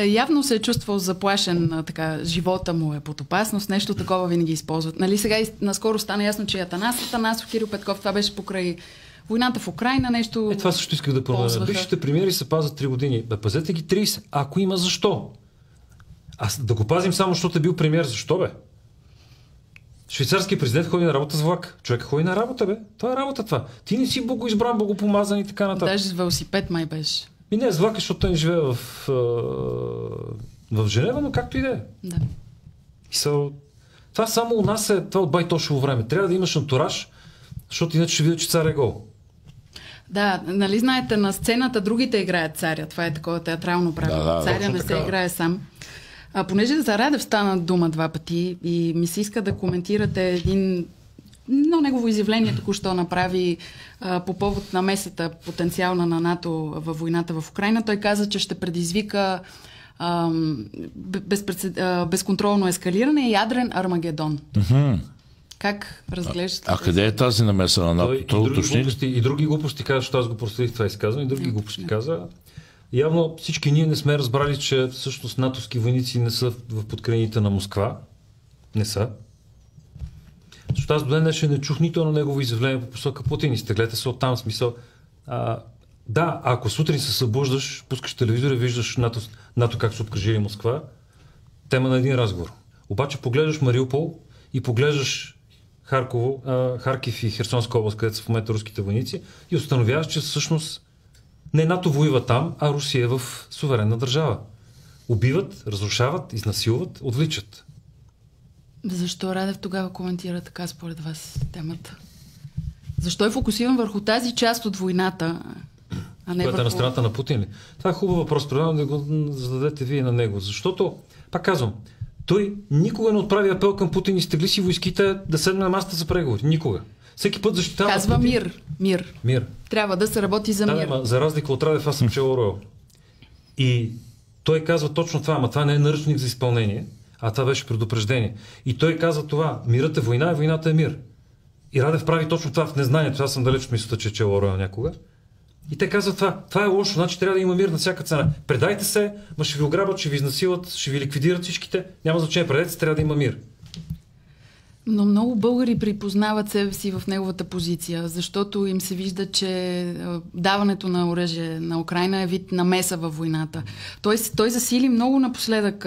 Явно се е чувствал заплашен, така, живота му е под опасност, нещо такова винаги използват. Нали, сега наскоро стана ясно, че Атанасов, Кирил Петков, това беше покрай войната в Украйна, нещо... Това също исках да променя. Бившите премиери се пазят 3 години. Пазете ги 30, ако има защо. Да го пазим само, защото е бил премиер, защо бе? Швейцарският президент ходи на работа с влак. Човек ходи на работа, бе. Това е работа това. Ти не си богоизбран, богопомазан и така нататък. Даже с велосипед май беше. И не с влака, защото той не живее в Женева, но както и да е. Да. Това само у нас е това от байтошово време. Трябва да имаш антураж, защото иначе ще видя, че цар е гол. Да, нали знаете, на сцената другите играят царя. Това е такова театрално правило. Царя не се играе сам. Понеже за Радев стана дума 2 пъти и ми се иска да коментирате едно негово изявление току-що направи по повод на месата потенциална на НАТО във войната в Украйна. Той каза, че ще предизвика безконтролно ескалиране и ядрен Армагедон. Как разглеждате? Къде е тази намеса на НАТО? И други глупости каза, защото аз го проследих това изказване, и други глупости каза. Явно всички ние не сме разбрали, че всъщност натовски войници не са в подкрепите на Москва. Не са. Защото аз до ден днешен не чух нито на негово изявление по посока Путин. Изтеглете се оттам, смисъл. Да, ако сутрин се събуждаш, пускаш телевизора и виждаш НАТО как са обкръжили Москва, тема на един разговор. Обаче поглеждаш Мариупол и поглеждаш Харкив и Херсонска област, където са в момента руските войници, и установяваш, че всъщност не НАТО воюва там, а Русия е в суверенна държава. Убиват, разрушават, изнасилват, отвличат. Защо Радев тогава коментира така според вас темата? Защо е фокусиран върху тази част от войната, а не Която е на страната на Путин ли? Това е хубав въпрос, предлагам да го зададете вие на него. Защото, пак казвам, той никога не отправи апел към Путин и стегли си войските да седне на масата за преговори. Никога. Всеки път защитава Казва Путин. Мир. Трябва да се работи за мир. Да, за разлика от Радев, аз съм чел Оруел. И той казва точно това, ама това не е наръчник за изпълнение, а това беше предупреждение. И той казва това: мирът е война, войната е мир. И Радев прави точно това в незнанието. Аз съм далеч от мисълта, че е чел Оруел някога. И те казват това. Това е лошо, значи трябва да има мир на всяка цена. Предайте се, ма ще ви ограбят, ще ви изнасилат, ще ви ликвидират всичките. Няма значение, предайте се, трябва да има мир. Но много българи припознават себе си в неговата позиция, защото им се вижда, че даването на оръжие на Украйна е вид намеса във войната. Той засили много напоследък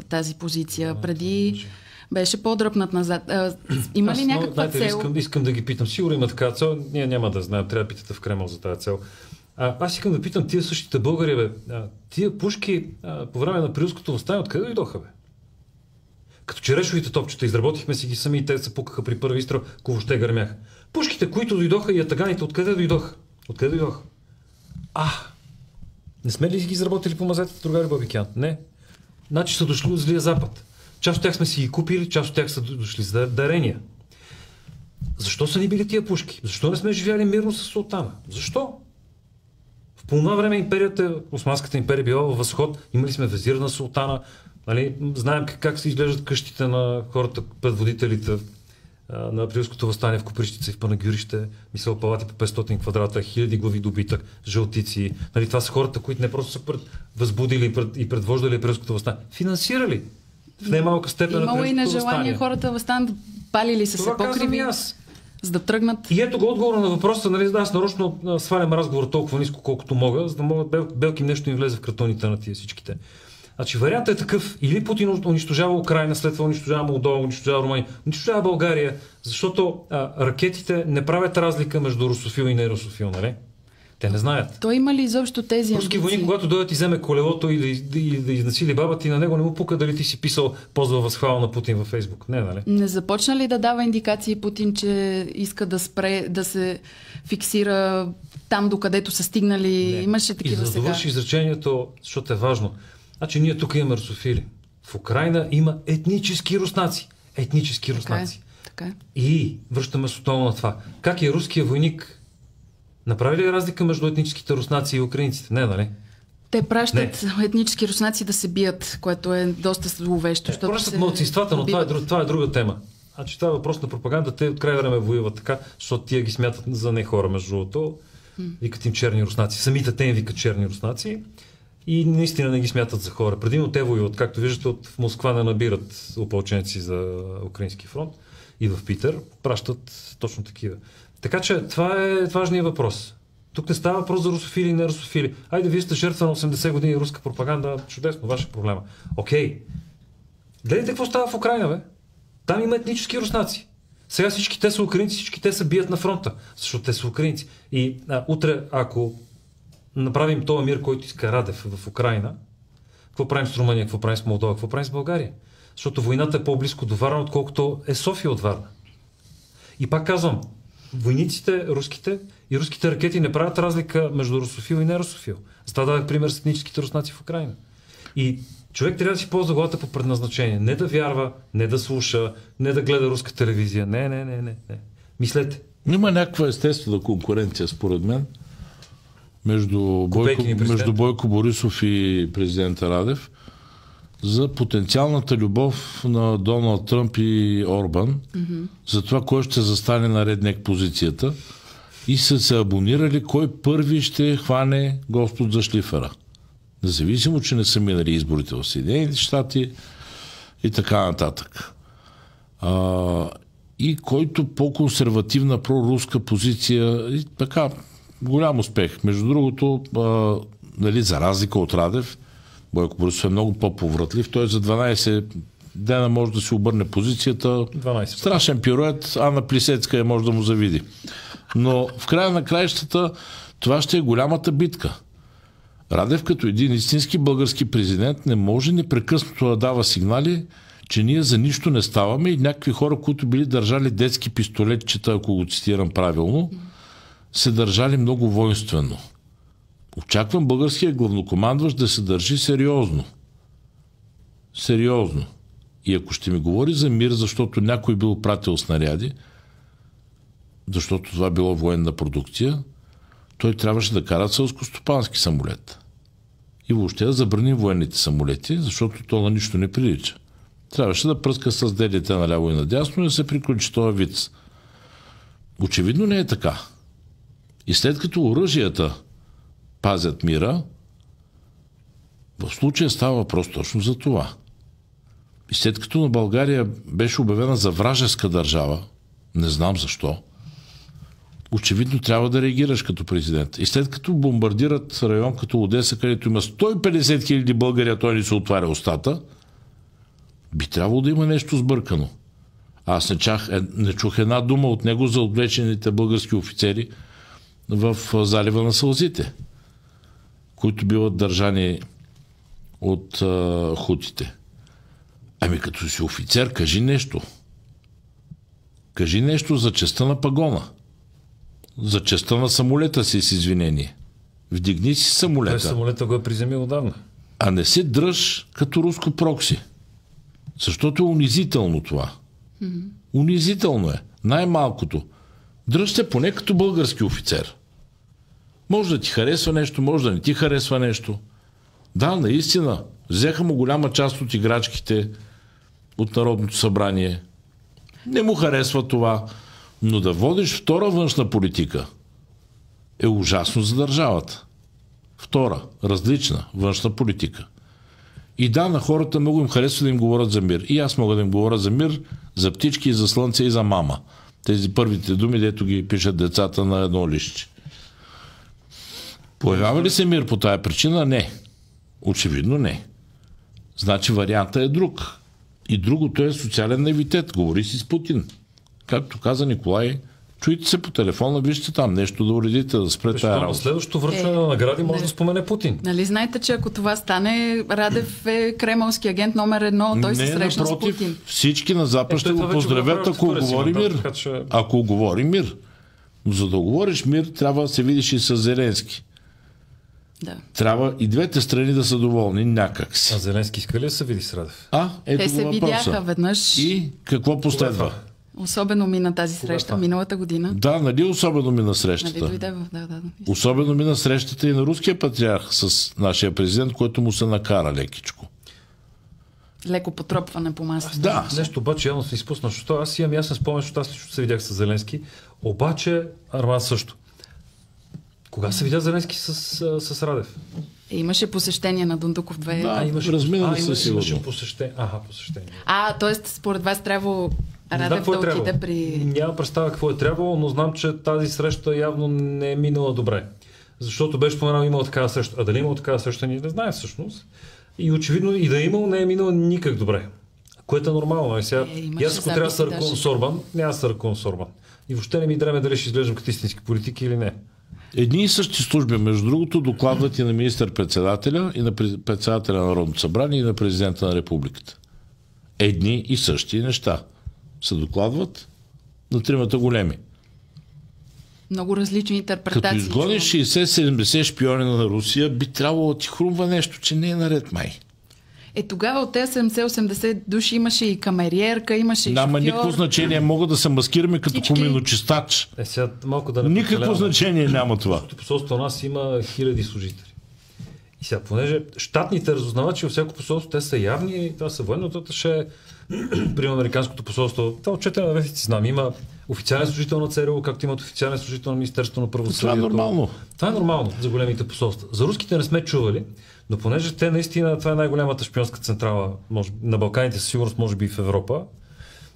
тази позиция. Преди беше по-дръпнат назад. Има ли някаква цел? Искам да ги питам. Сигурно има такава цел. Ние няма да знаем. Трябва да питате в Кремъл за тази цел. Аз искам да питам тия същите българи, тия пушки по време на Априлското въстание откъде дойдоха, бе? Като черешовите топчета, изработихме си ги сами и те се пукаха при първи изстрел, ако въобще гърмяха. Пушките, които дойдоха, и ятаганите, откъде дойдоха? Откъде дойдоха? Не сме ли ги изработили по мазетата, другари Бабикян? Не. Значи са дошли от Злия Запад. Част от тях сме си ги купили, част от тях са дошли за дарения. Защо са ни били тия пушки? Защо не сме живяли мирно с султана? Защо? В по това време Османската империя била във възход, имали сме везир на султана, нали? Знаем как се изглеждат къщите на хората, предводителите на Априлското въстание в Копривщица и в Панагюрище, мисля, палати по 500 квадрата, хиляди глави добитък, жълтици. Нали? Това са хората, които не просто са възбудили и предвождали Априлското въстание. Финансирали в немалка степен на Априлското въстание. Имало и нежелание хората въстанат, палили са се покриви, за да тръгнат. И ето го отговора на въпроса, нали, аз нарочно свалям разговор толкова ниско, колкото мога, за да могат белки нещо им влезе в кратоните на тия всичките. Значи вариантът е такъв: или Путин унищожава Украйна, след това унищожава Молдова, унищожава Румъния, унищожава България, защото ракетите не правят разлика между русофил и нерусофил, нали? Те не знаят. Той има ли изобщо тези руски войник, когато дойдат и вземе колелото или да изнасили баба ти, на него не му пука дали ти си писал позва възхвала на Путин във Фейсбук. Не, нали? Не започна ли да дава индикации Путин, че иска да спре, да се фиксира там, докъдето са стигнали? Не. Имаше такива сега. И за да довърши изречението, защото е важно. Значи ние тук имаме русофили. В Украйна има етнически руснаци. Етнически руснаци. Така. И връщаме с отново на това. Как е руският войник? Направи ли разлика между етническите руснаци и украинците? Не, нали? Те пращат етнически руснаци да се бият, което е доста зловещо. Пращат малцинствата, но това е друга тема. Значи това е въпрос на пропаганда. Те от край време воюват така, защото тия ги смятат за не хора, между другото. Викат им черни руснаци. Самите те им викат черни руснаци. И наистина не ги смятат за хора. Предимно те воюват. Както виждате, в Москва не набират опълченци за Украински фронт. И в Питер пращат точно такива. Така че това е важният въпрос. Тук не става въпрос за русофили и не русофили. Айде, вие сте жертва на 80 години руска пропаганда. Чудесно, ваша проблема. Окей. Гледайте какво става в Украйна, бе. Там има етнически руснаци. Сега всички те са украинци, всички те са бият на фронта, защото те са украинци. И утре, ако направим този мир, който иска Радев в Украйна, какво правим с Румъния, какво правим с Молдова, какво правим с България? Защото войната е по-близко до Варна, отколкото е София от Варна. И пак казвам, войниците, руските и руските ракети не правят разлика между русофил и нерусофил. Затова дадах пример с етническите руснаци в Украйна. И човек трябва да си ползва главата по предназначение. Не да вярва, не да слуша, не да гледа руска телевизия. Не. Мислете. Има някаква естествена конкуренция, според мен, между Бойко Борисов и президента Радев за потенциалната любов на Доналд Тръмп и Орбан, за това кой ще застане на реднек позицията, и са се абонирали кой първи ще хване Господ за шлифера. Независимо, че не са минали изборите в Съединените щати и така нататък. И който по-консервативна проруска позиция, и така Голям успех. Между другото, за разлика от Радев, Бойко Борисов е много по-повратлив. Той за 12 дена може да си обърне позицията. 12. Страшен пирует, Анна Плисецка може да му завиди. Но в края на краищата това ще е голямата битка. Радев като един истински български президент не може непрекъснато да дава сигнали, че ние за нищо не ставаме и някакви хора, които били държали детски пистолетчета, ако го цитирам правилно, се държали много воинствено. Очаквам българския главнокомандващ да се държи сериозно. Сериозно. И ако ще ми говори за мир, защото някой бил пратил снаряди, защото това било военна продукция, той трябваше да кара селскостопански самолет. И въобще да забрани военните самолети, защото то на нищо не прилича. Трябваше да пръска с делите наляво и надясно и да се приключи този виц. Очевидно не е така. И след като оръжията пазят мира, в случая става въпрос точно за това. И след като на България беше обявена за вражеска държава, не знам защо, очевидно трябва да реагираш като президент. И след като бомбардират район като Одеса, където има 150 хиляди българи, а той ни се отваря устата, би трябвало да има нещо сбъркано. Аз не чух една дума от него за отвлечените български офицери в залива на сълзите, които биват държани от хутите. Ами като си офицер, кажи нещо. Кажи нещо за честта на пагона. За честта на самолета си с извинение. Вдигни си самолета. Той самолета го е приземил отдавна. А не се дръж като руско прокси. Защото е унизително това. Унизително е. Най-малкото. Дръж се поне като български офицер. Може да ти харесва нещо, може да не ти харесва нещо. Да, наистина. Взеха му голяма част от играчките от Народното събрание. Не му харесва това. Но да водиш втора външна политика е ужасно за държавата. Втора, различна външна политика. И да, на хората много им харесва да им говорят за мир. И аз мога да им говоря за мир, за птички, за слънце и за мама. Тези първите думи, дето ги пишат децата на едно листче. Появява ли се мир по тая причина? Не. Очевидно не. Значи варианта е друг. И другото е социален наивитет. Говори си с Путин. Както каза Николай, чуйте се по телефона, вижте там нещо да уредите, да спре тая работа. Следващото връчване на награди може да спомене Путин. Нали знаете, че ако това стане, Радев е кремълски агент номер 1, той се срещна с Путин. Всички на Запад ще го поздравят, ако говори мир. Ако говори мир. Но за да говориш мир, трябва да се видиш и с Зеленски. Да. Трябва и двете страни да са доволни някак си. А Зеленски иска ли да се види с Радев? Те се видяха веднъж. И какво последва? Особено мина тази среща миналата година. Да, нали особено мина срещата? Нали да. Особено мина срещата и на руския патриарх с нашия президент, който му се накара лекичко. Леко потропване по масата. Да. Нещо обаче явно се изпусна, защото аз имам ясен спомен, защото аз лично се видях с Зеленски. Обаче Арман също. Кога се видя Зеленски с Радев? Имаше посещение на Дундуков 2. Да, размина се сигурно. Имаше посещение. Посещение. Т.е. според вас трябва Радев да отиде при... Няма представа какво е трябвало, но знам, че тази среща явно не е минала добре. Защото беше споменал, имала такава среща. А дали имала такава среща, ние не знаем всъщност. И очевидно и да е имал, не е минала никак добре. Което е нормално. Аз ако трябва да се ръкувам с Орбан, няма да се ръкувам с Орбан. И въобще не ми дреме дали ще изглеждам като истински политики или не. Едни и същи служби, между другото, докладват и на министър-председателя, и на председателя на Народното събрание, и на президента на републиката. Едни и същи неща се докладват на тримата големи. Много различни интерпретации. Като изгониш 60-70 шпиони на Русия, би трябвало да ти хрумва нещо, че не е наред май. Тогава от тези 70-80 души имаше и камериерка, имаше и шофьор. Няма никакво значение. Мога да се маскираме като коминочистач. Сега малко да не никакво значение няма това. Посолство у нас има хиляди служители. И сега, понеже щатните разузнавачи във всяко посолство, те са явни, това са военното, ще при американското посолство. Това отчетена на вестници знам. Има официален служител на ЦРУ, както имат официален служител на Министерството на правосъдието. Това е нормално. Това е нормално за големите посолства. За руските не сме чували, но понеже те наистина, това е най-голямата шпионска централа на Балканите, със сигурност, може би и в Европа,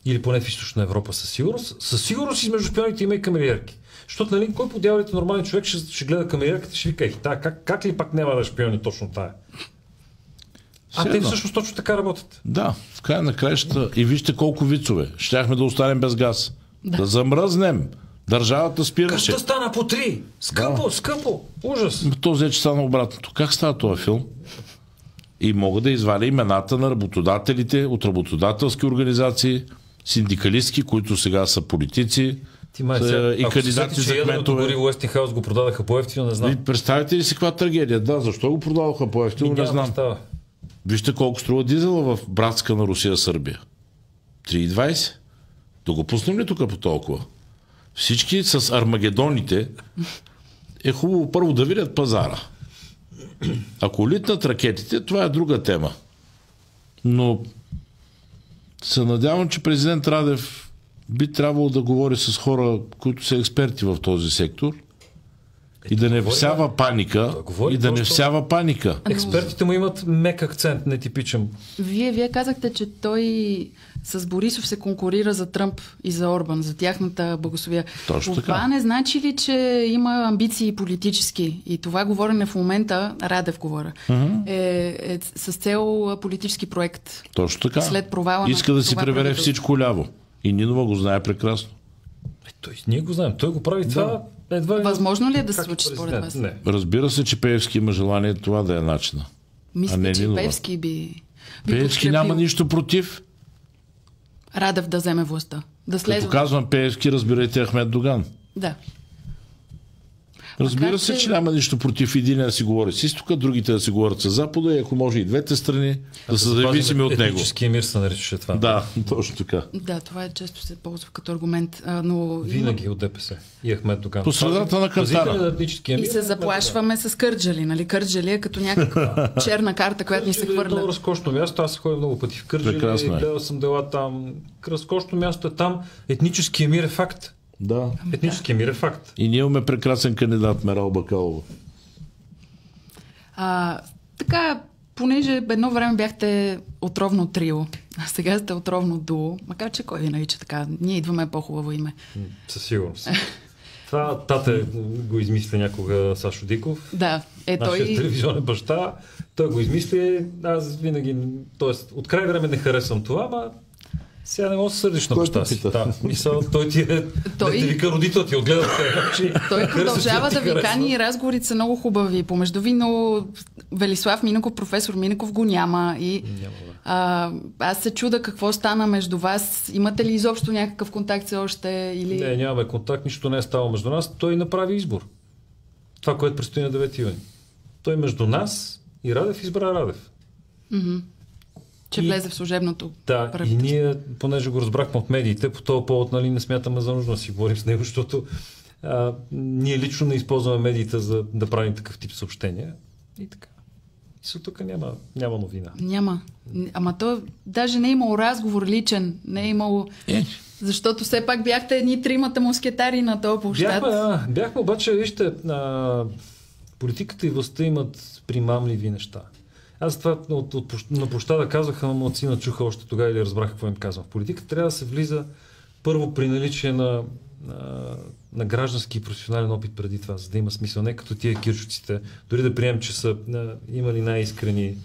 или поне в Източна Европа със сигурност. Със сигурност и между шпионите има и камериерки. Защото, нали, кой по дяволите нормален човек ще гледа камерирката и ще вика, как ли пак няма да шпиони точно тая? Те всъщност точно така работят. Да, в края на краищата и вижте колко вицове. Щяхме да останем без газ. Да замръзнем. Държавата спираше. Къща стана по 3. Скъпо. Ужас. То взе, че стана обратното. Как става този филм? И мога да извадя имената на работодателите от работодателски организации, синдикалистки, които сега са политици и кандидати за кметове. Ако Уестингхаус го продадаха по-евтино, не знам. Представете ли си каква трагедия? Да, защо го продадоха по-евтино, не знам. Вижте колко струва дизела в братска на Русия-Сърбия. 3,20. Да го пуснем ли тук по толкова? Всички с армагедоните е хубаво първо да видят пазара. Ако литнат ракетите, това е друга тема. Но се надявам, че президент Радев би трябвало да говори с хора, които са експерти в този сектор и да не всява паника. Експертите му имат мек акцент, нетипичен. Вие казахте, че той с Борисов се конкурира за Тръмп и за Орбан, за тяхната благословия. Точно така. Това не значи ли, че има амбиции политически? И това говорене в момента, Радев говоря, е с цел политически проект. Точно така. След провала иска да си прибере всичко ляво. И Нинова го знае прекрасно. Ние го знаем. Той го прави това. Възможно ли е да се случи според вас? Не. Разбира се, че Пеевски има желание това да е начина. Мисля, че Пеевски би Пеевски няма нищо против. Радев да вземе властта. Да следва. Като казвам Пеевски, разбирайте Ахмед Доган. Да. Разбира се, че няма нищо против един да си говори с изтока, другите да си говорят с запада и ако може и двете страни да са зависими от него. Етническия мир се наричаше това. Да, точно така. Да, това е често се ползва като аргумент. Но винаги от ДПС и Ахмед Доган. По средата на кантара. И се заплашваме с Кърджали. Нали? Кърджали е като някаква черна карта, която ни се хвърля. Много разкошно място. Аз ходя много пъти в Кърджали. Гледал съм дела там. Разкошно място е там. Етническия мир е факт. Да. Етнически мир е факт. И ние имаме прекрасен кандидат Мерал Бакалова. Така, понеже едно време бяхте отровно трио, а сега сте отровно дуо, макар че кой ви нарича така? Ние идваме по-хубаво име. Със сигурност. Това тате го измисля някога Сашо Диков. Да, нашия телевизионен баща. Той го измисли. Аз винаги, т.е. от край време не харесвам това, ама сега не мога да се сърдиш на баща си. Той ти е... Той вика родител ти отгледа. Той продължава да ви кани и разговорите са много хубави помежду ви, но Велислав Минеков, професор Минеков го няма. И аз се чуда какво стана между вас. Имате ли изобщо някакъв контакт все още? Или... Не, нямаме контакт, нищо не е ставало между нас. Той направи избор. Това, което предстои на 9 юни. Той между нас и Радев избра Радев. Че влезе в служебното правителство. И ние, понеже го разбрахме от медиите, по този повод не смятаме за нужно да си говорим с него, защото ние лично не използваме медиите за да правим такъв тип съобщения. И така. И тук няма новина. Няма. Ама то даже не е имало разговор личен. Не е имало... Защото все пак бяхте едни тримата мускетари на този площад. Бяхме, обаче, вижте, политиката и властта имат примамливи неща. Аз това на площада казаха, но младсина чуха още тогава или разбраха какво им казвам. В политика трябва да се влиза първо при наличие на граждански и професионален опит преди това, за да има смисъл. Не като тия кирчуците, дори да приемем, че са имали най-искрени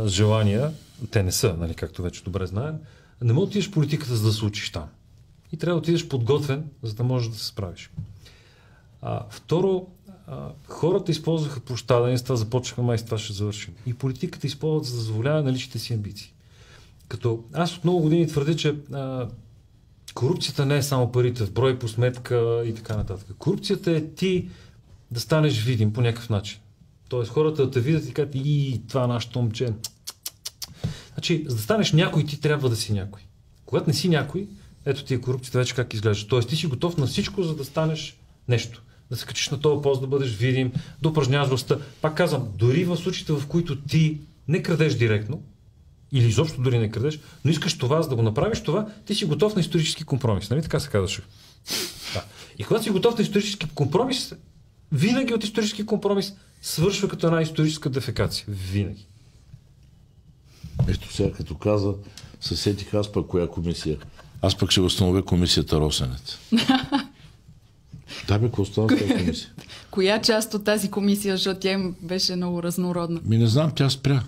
желания, те не са, нали, както вече добре знаем, не можеш да отидеш в политиката, за да се учиш там. И трябва да отидеш подготвен, за да можеш да се справиш. Второ, хората използваха площада, ние с това започнахме, май с това ще завършим. И политиката използват за да зазволява на личните си амбиции. Като аз от много години твърдя, че корупцията не е само парите в брой по сметка и така нататък. Корупцията е ти да станеш видим по някакъв начин. Тоест хората да те видят и кажат, това нашето момче. Значи, за да станеш някой, ти трябва да си някой. Когато не си някой, ето ти е корупцията вече как изглежда. Тоест ти си готов на всичко, за да станеш нещо. Да се качиш на този пост, да бъдеш видим, да упражняваш властта. Пак казвам, дори в случаите, в които ти не крадеш директно, или изобщо дори не крадеш, но искаш това, за да го направиш това, ти си готов на исторически компромис. Нали така се казваше? Да. И когато си готов на исторически компромис, винаги от исторически компромис свършва като една историческа дефекация. Винаги. Ето сега, като каза, се сетих аз пък коя комисия. Аз пък ще възстановя комисията Росенец. Да, бе, какво става с тази комисия? Коя част от тази комисия, защото тя им беше много разнородна? Не знам, тя спря.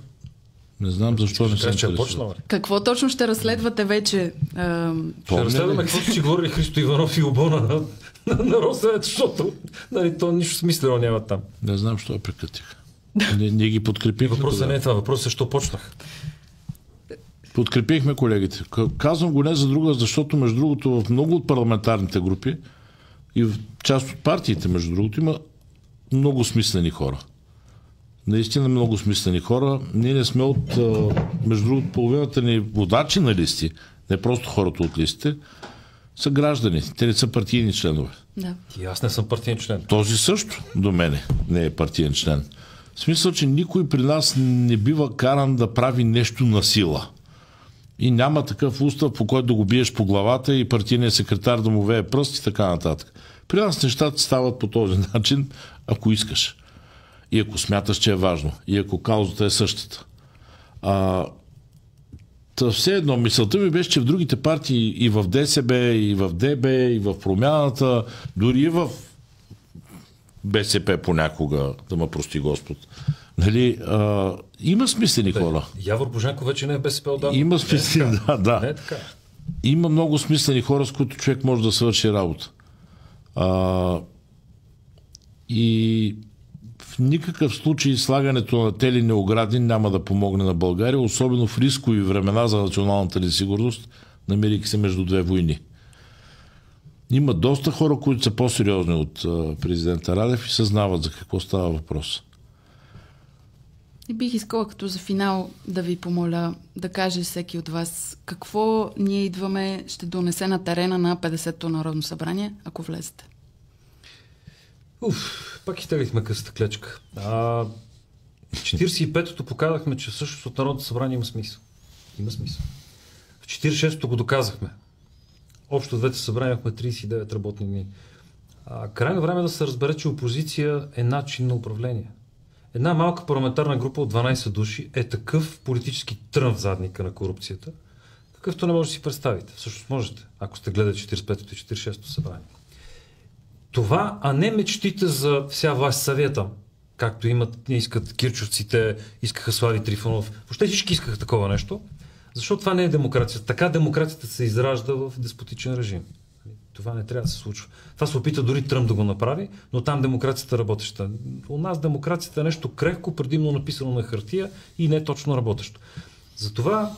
Не знам защо не се интересува. Какво точно ще разследвате вече? Ще разследваме какво си говорили Христо Иванов и Обона на Росенец, защото то нищо смислено няма там. Не знам, що я прекратиха. Ние ги подкрепихме. Въпросът не е това, въпросът е, защо почнах. Подкрепихме колегите. Казвам го не за друга, защото между другото в много от парламентарните групи и в част от партиите, между другото, има много смислени хора. Наистина много смислени хора. Ние не сме от, между другото, половината ни водачи на листи, не просто хората от листите, са граждани. Те не са партийни членове. Да. И аз не съм партиен член. Този също до мене не е партиен член. В смисъл, че никой при нас не бива каран да прави нещо на сила. И няма такъв устав, по който да го биеш по главата и партийният секретар да му вее пръст и така нататък. При нас нещата стават по този начин, ако искаш. И ако смяташ, че е важно. И ако каузата е същата. Все едно, мисълта ми беше, че в другите партии, и в ДСБ, и в ДБ, и в Промяната, дори и в БСП понякога, да ме прости Господ. Нали, има смислени хора. Явор Божанков вече не е БСП отдавна. Има смислени, да. Не е така. Има много смислени хора, с които човек може да свърши работа. И в никакъв случай слагането на телени огради няма да помогне на България, особено в рискови времена за националната ни сигурност, намирайки се между две войни. Има доста хора, които са по-сериозни от президента Радев и съзнават за какво става въпрос. И бих искала като за финал да ви помоля да каже всеки от вас какво ние идваме ще донесе на терена на 50-то Народно събрание, ако влезете. Пак изтеглихме късата клечка. 45-то показахме, че всъщност от Народното събрание има смисъл. Има смисъл. В 46-то го доказахме. Общо двете събрания имахме 39 работни дни. Крайно време да се разбере, че опозиция е начин на управление. Една малка парламентарна група от 12 души е такъв политически трън в задника на корупцията, какъвто не може да си представите. Всъщност можете, ако сте гледали 45-то и 46-то събрание. Това, а не мечтите за вся власт съвета, както имат, не искат кирчовците, искаха Слави Трифонов. Въобще всички искаха такова нещо, защото това не е демокрация. Така демокрацията се изражда в деспотичен режим. Това не трябва да се случва. Това се опита дори Тръмп да го направи, но там демокрацията работеща. У нас демокрацията е нещо крехко, предимно написано на хартия и не точно работещо. Затова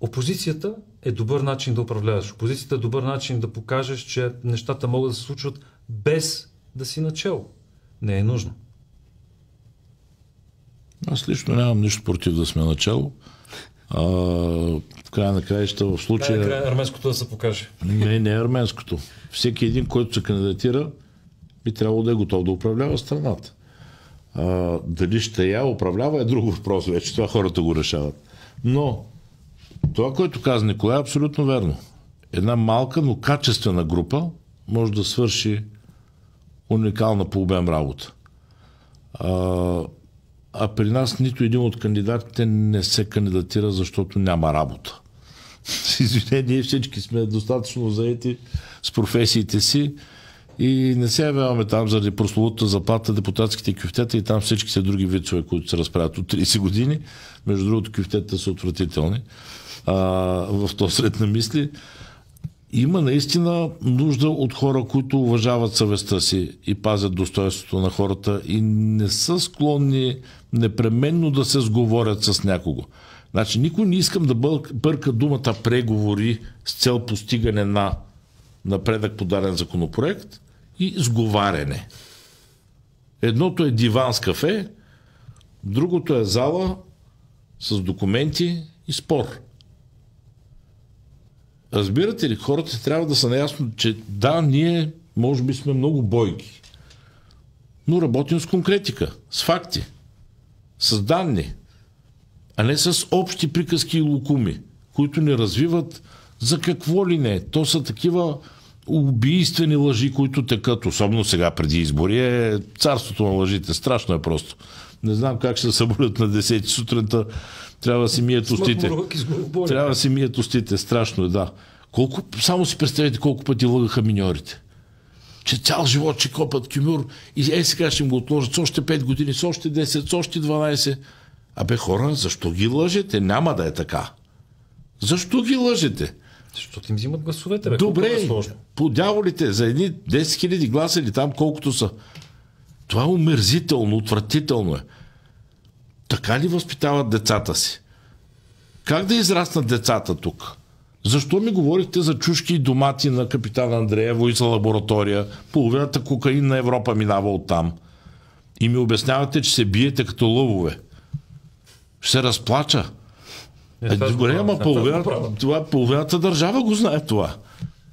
опозицията е добър начин да управляваш. Опозицията е добър начин да покажеш, че нещата могат да се случват без да си начело. Не е нужно. Аз лично нямам нищо против да сме начало. В края на краища в случая... Край арменското да се покаже. Не е арменското. Всеки един, който се кандидатира, би трябвало да е готов да управлява страната. Дали ще я управлява е друг въпрос вече. Това хората го решават. Но това, което каза Николай, е абсолютно верно. Една малка, но качествена група може да свърши уникална по обем работа. А при нас нито един от кандидатите не се кандидатира, защото няма работа. С извинение, всички сме достатъчно заети с професиите си и не се явяваме там заради прословутата заплата, депутатските кюфтета и там всичките други вицове, които се разправят от 30 години. Между другото, кюфтета са отвратителни в този сред на мисли. Има наистина нужда от хора, които уважават съвестта си и пазят достоинството на хората и не са склонни непременно да се сговорят с някого. Значи никой не искам да бърка думата преговори с цел постигане на напредък по даден законопроект и сговаряне. Едното е диван с кафе, другото е зала с документи и спор. Разбирате ли, хората трябва да са наясно, че да, ние може би сме много бойки, но работим с конкретика, с факти, с данни, а не с общи приказки и лукуми, които ни развиват за какво ли не. То са такива убийствени лъжи, които текат, особено сега преди избори, е царството на лъжите. Страшно е просто. Не знам как ще се събудят на 10 сутринта. Трябва да си мият устите. Трябва да си мият устите. Страшно е, да. Само си представете колко пъти лъгаха миньорите. че цял живот ще копат кюмюр и сега ще им го отложат с още 5 години, с още 10, с още 12. Абе хора, защо ги лъжете? Няма да е така. Защо ги лъжете? Защото им взимат гласовете. Бе. Добре, по дяволите, за едни 10 000 гласа или там колкото са. Това е омерзително, отвратително е. Така ли възпитават децата си? Как да израснат децата тук? Защо ми говорихте за чушки и домати на капитан Андреево и за лаборатория? Половината кокаин на Европа минава оттам. И ми обяснявате, че се биете като лъвове. Ще се разплача. Добре, ама половината държава го знае това.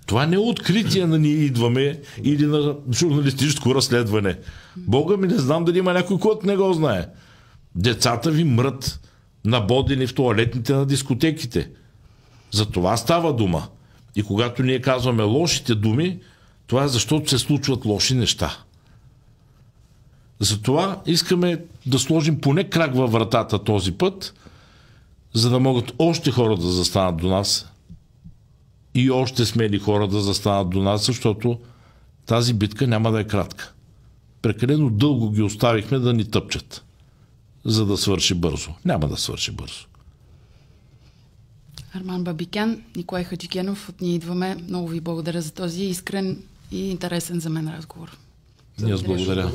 Това не е откритие на ние идваме или на журналистическо разследване. Бога ми, не знам дали има някой, който не го знае. Децата ви мрат набодени в тоалетните на дискотеките. За това става дума. И когато ние казваме лошите думи, това е защото се случват лоши неща. Затова искаме да сложим поне крак във вратата този път, за да могат още хора да застанат до нас и още смели хора да застанат до нас, защото тази битка няма да е кратка. Прекалено дълго ги оставихме да ни тъпчат, за да свърши бързо. Няма да свърши бързо. Арман Бабикян, Николай Хаджигенов, от Ние идваме. Много ви благодаря за този искрен и интересен за мен разговор. Ние благодаря.